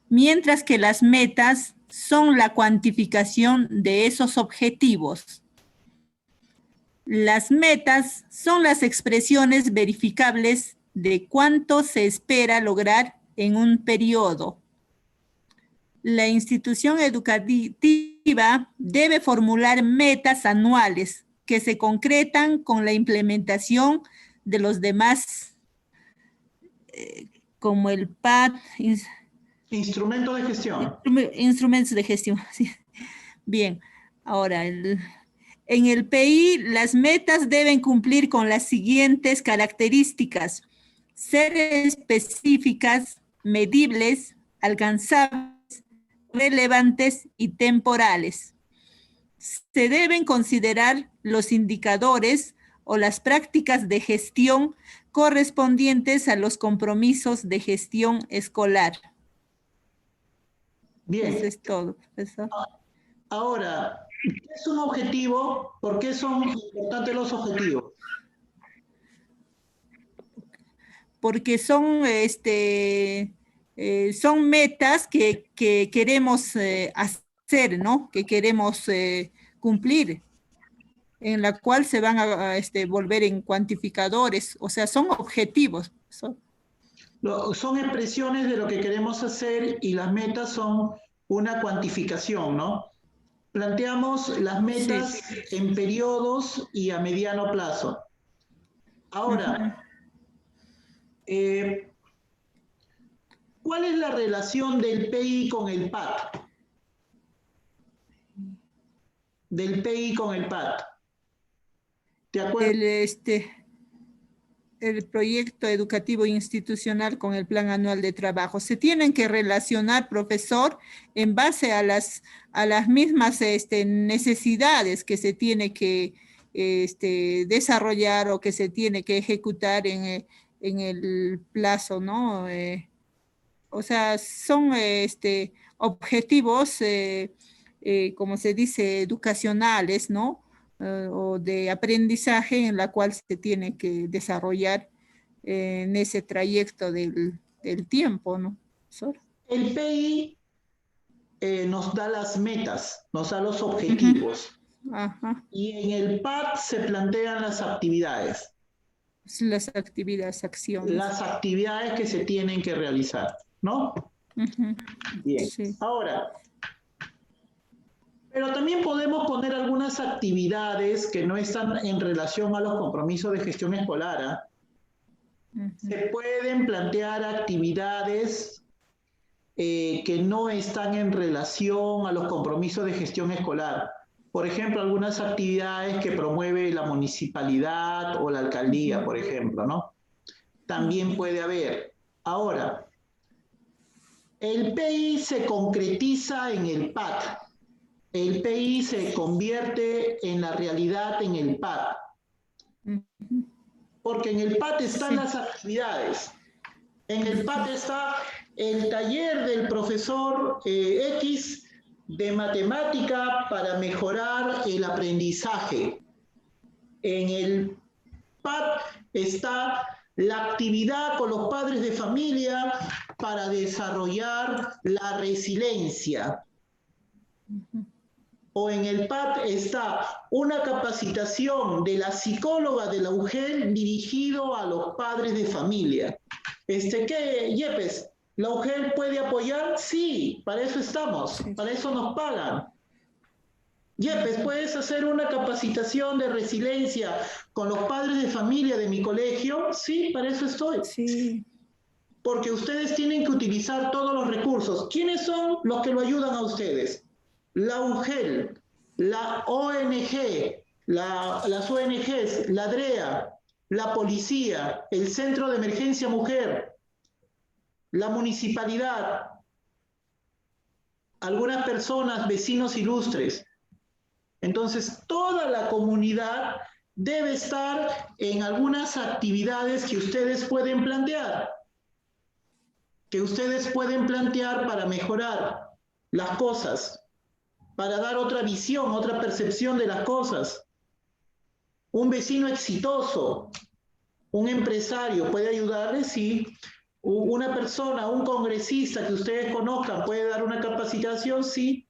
[SPEAKER 6] mientras que las metas son la cuantificación de esos objetivos. Las metas son las expresiones verificables de cuánto se espera lograr en un periodo. La institución educativa debe formular metas anuales que se concretan con la implementación de los demás, como el PAD.
[SPEAKER 1] Instrumentos de gestión.
[SPEAKER 6] Instrumentos de gestión. Sí. Bien, ahora, en el PI, las metas deben cumplir con las siguientes características: ser específicas, medibles, alcanzables, relevantes y temporales. Se deben considerar los indicadores o las prácticas de gestión correspondientes a los compromisos de gestión escolar.
[SPEAKER 1] Bien.
[SPEAKER 6] Eso es todo, profesor.
[SPEAKER 1] Ahora, ¿qué es un objetivo? ¿Por qué son importantes los objetivos?
[SPEAKER 6] Porque son, son metas que queremos hacer, ¿no? Que queremos cumplir, en la cual se van a volver en cuantificadores, o sea, son objetivos.
[SPEAKER 1] Son expresiones de lo que queremos hacer y las metas son una cuantificación, ¿no? planteamos las metas en periodos y a mediano plazo. Ahora, ¿cuál es la relación del PI con el PAT? Del PI con el PAT. ¿De acuerdo?
[SPEAKER 6] El proyecto educativo institucional con el plan anual de trabajo. Se tienen que relacionar, profesor, en base a las mismas necesidades que se tiene que desarrollar o que se tiene que ejecutar en el plazo, ¿no? O sea, son objetivos, como se dice, educacionales, ¿no? O de aprendizaje en la cual se tiene que desarrollar en ese trayecto del tiempo, ¿no?
[SPEAKER 1] El PI nos da las metas, nos da los objetivos.
[SPEAKER 6] Ajá.
[SPEAKER 1] Y en el PAT se plantean las actividades.
[SPEAKER 6] Las actividades, acciones.
[SPEAKER 1] Las actividades que se tienen que realizar, ¿no? Bien. Sí. Ahora, pero también podemos poner algunas actividades que no están en relación a los compromisos de gestión escolar. Se pueden plantear actividades que no están en relación a los compromisos de gestión escolar. Por ejemplo, algunas actividades que promueve la municipalidad o la alcaldía, por ejemplo, ¿no? También puede haber. Ahora, el PI se concretiza en el PAT. El PI se convierte en la realidad en el PAT. Porque en el PAT están las actividades. En el PAT está el taller del profesor X de matemática para mejorar el aprendizaje. En el PAT está la actividad con los padres de familia para desarrollar la resiliencia. O en el PAT está una capacitación de la psicóloga de la UGEL dirigido a los padres de familia. ¿Qué, Yepes? ¿La UGEL puede apoyar? Sí, para eso estamos, para eso nos pagan. Yepes, ¿puedes hacer una capacitación de resiliencia con los padres de familia de mi colegio? Sí, para eso estoy.
[SPEAKER 6] Sí.
[SPEAKER 1] Porque ustedes tienen que utilizar todos los recursos. ¿Quiénes son los que lo ayudan a ustedes? La UGEL, la ONG, las ONGs, la DREA, la policía, el Centro de Emergencia Mujer, la municipalidad, algunas personas, vecinos ilustres. Entonces, toda la comunidad debe estar en algunas actividades que ustedes pueden plantear. Para mejorar las cosas, para dar otra visión, otra percepción de las cosas. Un vecino exitoso, un empresario puede ayudarles, sí. Una persona, un congresista que ustedes conozcan puede dar una capacitación, sí.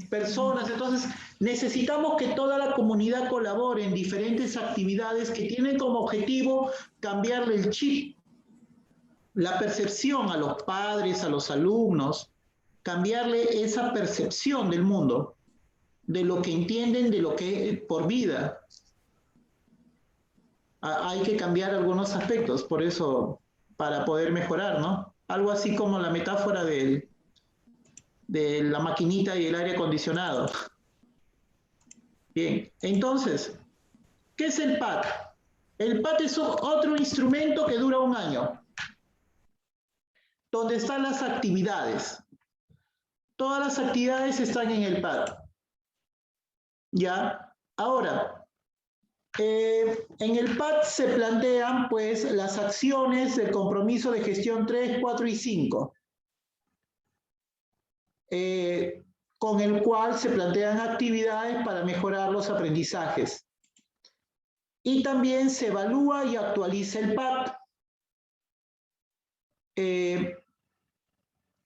[SPEAKER 1] Personas, entonces necesitamos que toda la comunidad colabore en diferentes actividades que tienen como objetivo cambiarle el chip, la percepción a los padres, a los alumnos, cambiarle esa percepción del mundo, de lo que entienden, de lo que es por vida. Hay que cambiar algunos aspectos, por eso, para poder mejorar, ¿no? Algo así como la metáfora de la maquinita y el aire acondicionado. Bien, entonces, ¿qué es el PAT? El PAT es otro instrumento que dura 1 año, donde están las actividades. Todas las actividades están en el PAT. ¿Ya? Ahora, en el PAT se plantean, pues, las acciones del compromiso de gestión 3, 4 y 5, con el cual se plantean actividades para mejorar los aprendizajes. Y también se evalúa y actualiza el PAT.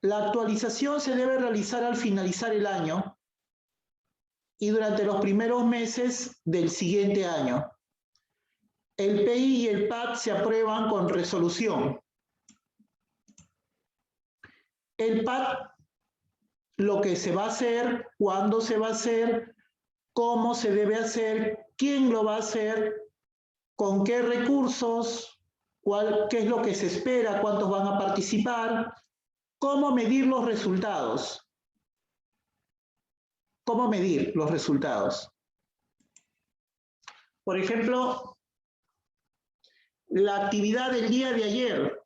[SPEAKER 1] La actualización se debe realizar al finalizar el año y durante los primeros meses del siguiente año. El PI y el PAT se aprueban con resolución. El PAT lo que se va a hacer, cuándo se va a hacer, cómo se debe hacer, quién lo va a hacer, con qué recursos, qué es lo que se espera, cuántos van a participar, cómo medir los resultados. ¿Cómo medir los resultados? Por ejemplo, la actividad del día de ayer.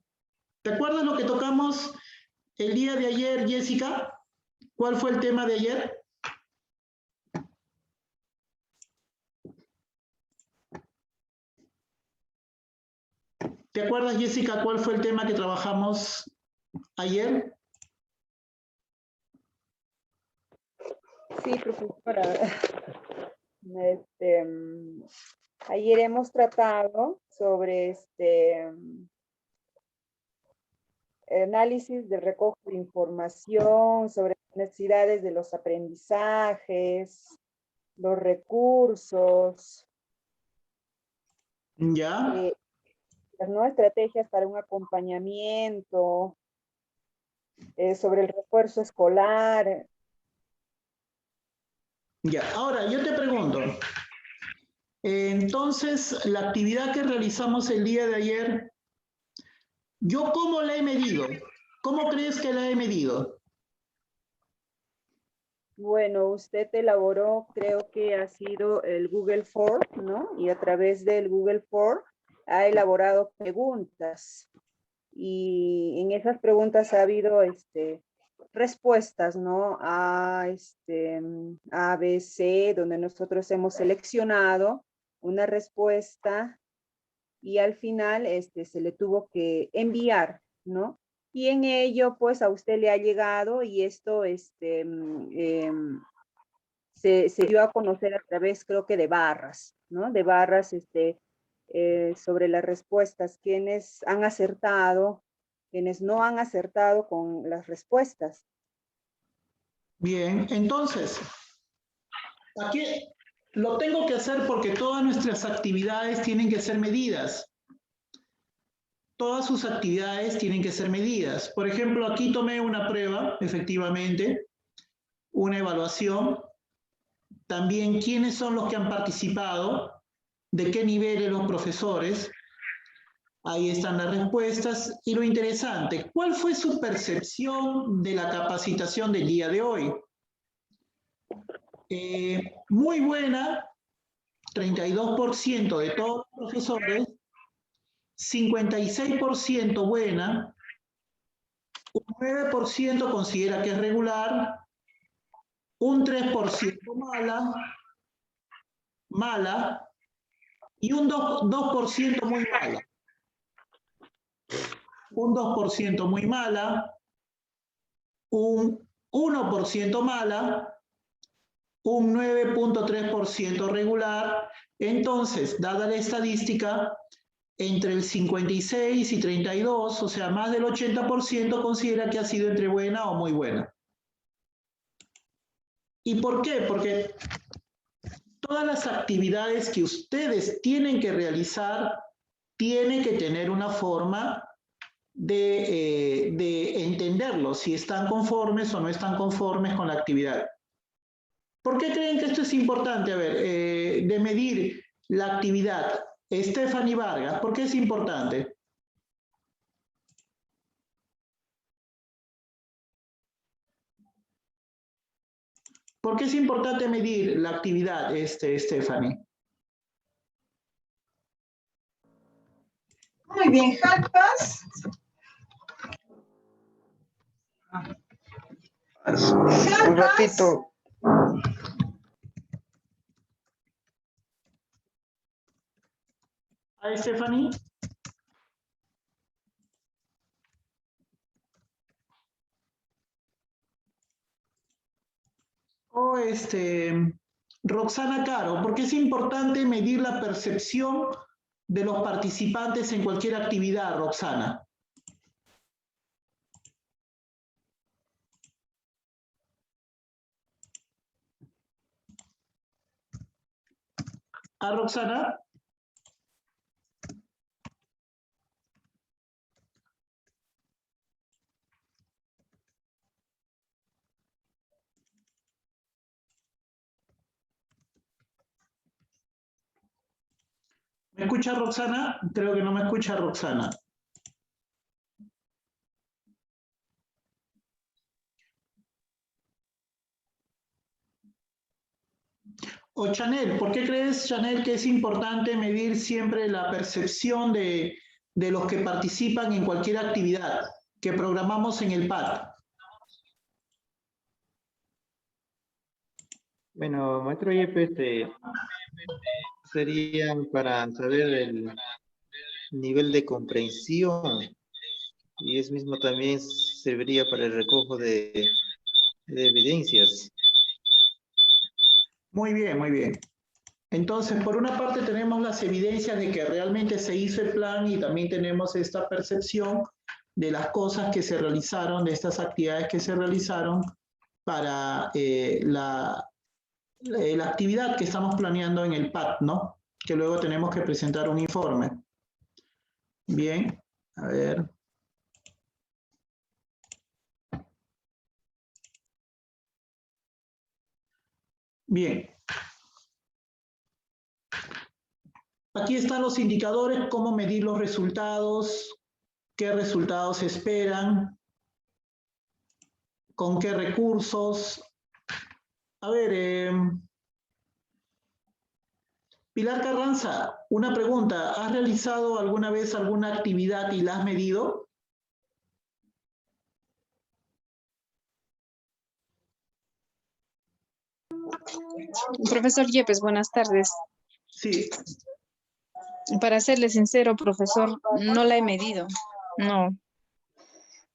[SPEAKER 1] ¿Te acuerdas lo que tocamos el día de ayer, Jessica? ¿Cuál fue el tema de ayer? ¿Te acuerdas, Jessica, cuál fue el tema que trabajamos ayer?
[SPEAKER 10] Sí, profesora. Ayer hemos tratado sobre análisis de recojo de información, sobre las necesidades de los aprendizajes, los recursos.
[SPEAKER 1] Ya.
[SPEAKER 10] Las nuevas estrategias para un acompañamiento, sobre el refuerzo escolar.
[SPEAKER 1] Ya, ahora yo te pregunto, entonces la actividad que realizamos el día de ayer, ¿yo cómo la he medido? ¿Cómo crees que la he medido?
[SPEAKER 10] Bueno, usted elaboró, creo que ha sido el Google Form, ¿no? Y a través del Google Form ha elaborado preguntas. Y en esas preguntas ha habido respuestas, ¿no? A, B, C, donde nosotros hemos seleccionado una respuesta y al final se le tuvo que enviar, ¿no? Y en ello, pues a usted le ha llegado y esto se dio a conocer a través, creo que de barras, ¿no? De barras sobre las respuestas, quienes han acertado, quienes no han acertado con las respuestas.
[SPEAKER 1] Bien, entonces, aquí lo tengo que hacer porque todas nuestras actividades tienen que ser medidas. Todas sus actividades tienen que ser medidas. Por ejemplo, aquí tomé una prueba, efectivamente, una evaluación. También quiénes son los que han participado, de qué niveles los profesores. Ahí están las respuestas. Y lo interesante, ¿cuál fue su percepción de la capacitación del día de hoy? Muy buena, 32% de todos los profesores, 56% buena, un 9% considera que es regular, un 3% mala, y un 2% muy mala. Un 2% muy mala, un 1% mala, un 9.3% regular. Entonces, dada la estadística, entre el 56 y 32, o sea, más del 80% considera que ha sido entre buena o muy buena. ¿Y por qué? Porque todas las actividades que ustedes tienen que realizar tienen que tener una forma de entenderlo, si están conformes o no están conformes con la actividad. ¿Por qué creen que esto es importante? A ver, de medir la actividad. Stephanie Vargas, ¿por qué es importante? ¿Por qué es importante medir la actividad, Stephanie?
[SPEAKER 16] Muy bien, Jalpas.
[SPEAKER 17] Un ratito.
[SPEAKER 1] ¿A Stephanie? O Roxana Caro, ¿por qué es importante medir la percepción de los participantes en cualquier actividad, Roxana? ¿A Roxana? ¿Me escucha Roxana? Creo que no me escucha Roxana. O Chanel, ¿por qué crees, Chanel, que es importante medir siempre la percepción de los que participan en cualquier actividad que programamos en el PAT?
[SPEAKER 3] Bueno, maestro Yepes, sería para saber el nivel de comprensión y eso mismo también serviría para el recojo de evidencias.
[SPEAKER 1] Muy bien, muy bien. Entonces, por una parte tenemos las evidencias de que realmente se hizo el plan y también tenemos esta percepción de las cosas que se realizaron, de estas actividades que se realizaron para la actividad que estamos planeando en el PAT, ¿no? Que luego tenemos que presentar un informe. Bien, a ver. Bien. Aquí están los indicadores, cómo medir los resultados, qué resultados esperan, con qué recursos. A ver, Pilar Carranza, una pregunta. ¿Has realizado alguna vez alguna actividad y la has medido?
[SPEAKER 16] Profesor Yepes, buenas tardes.
[SPEAKER 1] Sí.
[SPEAKER 16] Para serle sincero, profesor, no la he medido, no.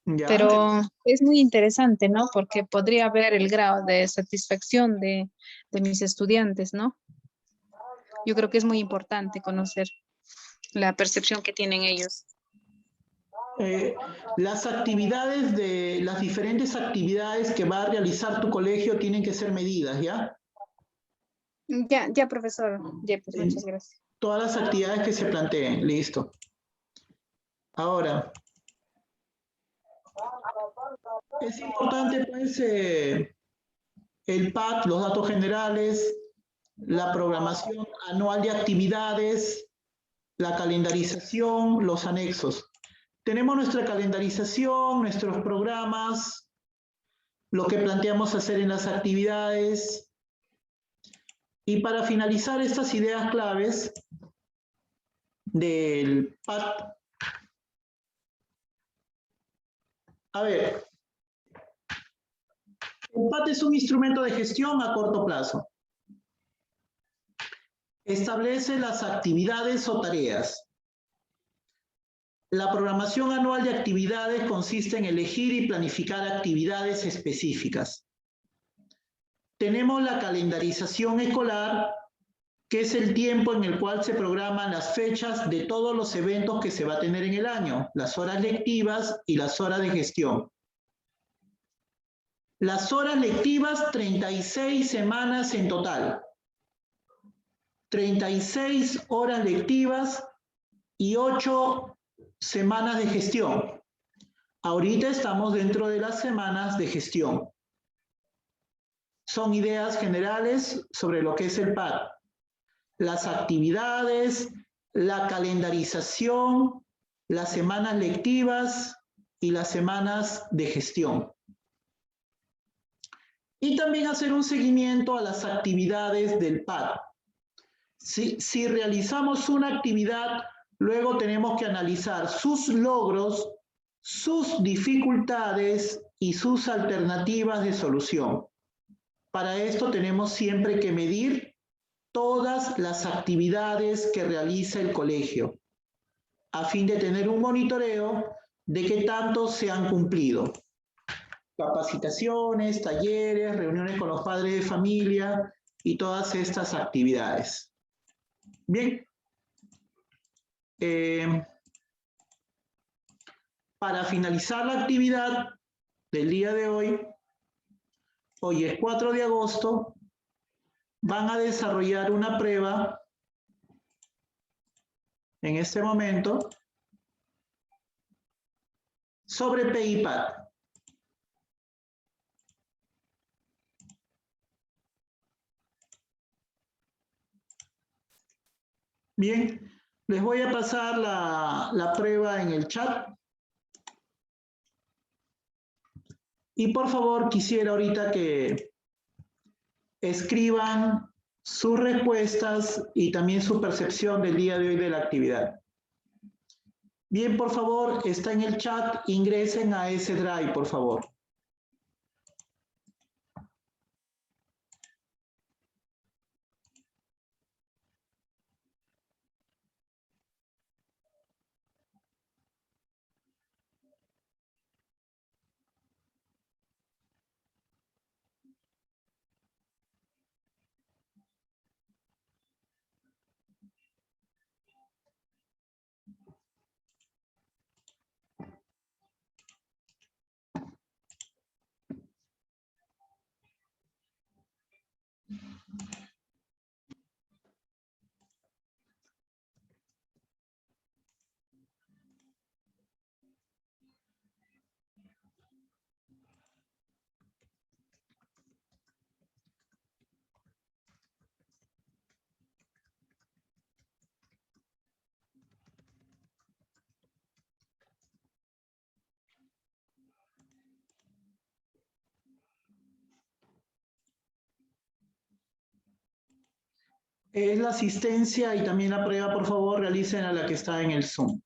[SPEAKER 1] Ya.
[SPEAKER 16] Pero es muy interesante, ¿no? Porque podría ver el grado de satisfacción de mis estudiantes, ¿no? Yo creo que es muy importante conocer la percepción que tienen ellos.
[SPEAKER 1] Las actividades de las diferentes actividades que va a realizar tu colegio tienen que ser medidas, ¿ya?
[SPEAKER 16] Ya, profesor. Ya, pues, muchas gracias.
[SPEAKER 1] Todas las actividades que se planteen, listo. Ahora, es importante, pues, el PAT, los datos generales, la programación anual de actividades, la calendarización, los anexos. Tenemos nuestra calendarización, nuestros programas, lo que planteamos hacer en las actividades. Y para finalizar estas ideas claves del PAT, a ver, el PAT es un instrumento de gestión a corto plazo. Establece las actividades o tareas. La programación anual de actividades consiste en elegir y planificar actividades específicas. Tenemos la calendarización escolar, que es el tiempo en el cual se programan las fechas de todos los eventos que se va a tener en el año, las horas lectivas y las horas de gestión. Las horas lectivas, 36 semanas en total. 36 horas lectivas y 8 semanas de gestión. Ahorita estamos dentro de las semanas de gestión. Son ideas generales sobre lo que es el PAT. Las actividades, la calendarización, las semanas lectivas y las semanas de gestión. Y también hacer un seguimiento a las actividades del PAT. Si realizamos una actividad, luego tenemos que analizar sus logros, sus dificultades y sus alternativas de solución. Para esto tenemos siempre que medir todas las actividades que realiza el colegio, a fin de tener un monitoreo de qué tanto se han cumplido. Capacitaciones, talleres, reuniones con los padres de familia y todas estas actividades. Bien. Para finalizar la actividad del día de hoy, hoy es 4 de agosto, van a desarrollar una prueba en este momento sobre PIPAT. Bien, Les voy a pasar la prueba en el chat. Y por favor, quisiera ahorita que escriban sus respuestas y también su percepción del día de hoy de la actividad. Bien, por favor, está en el chat, ingresen a ese Drive, por favor. Es la asistencia y también la prueba, por favor, realicen a la que está en el Zoom.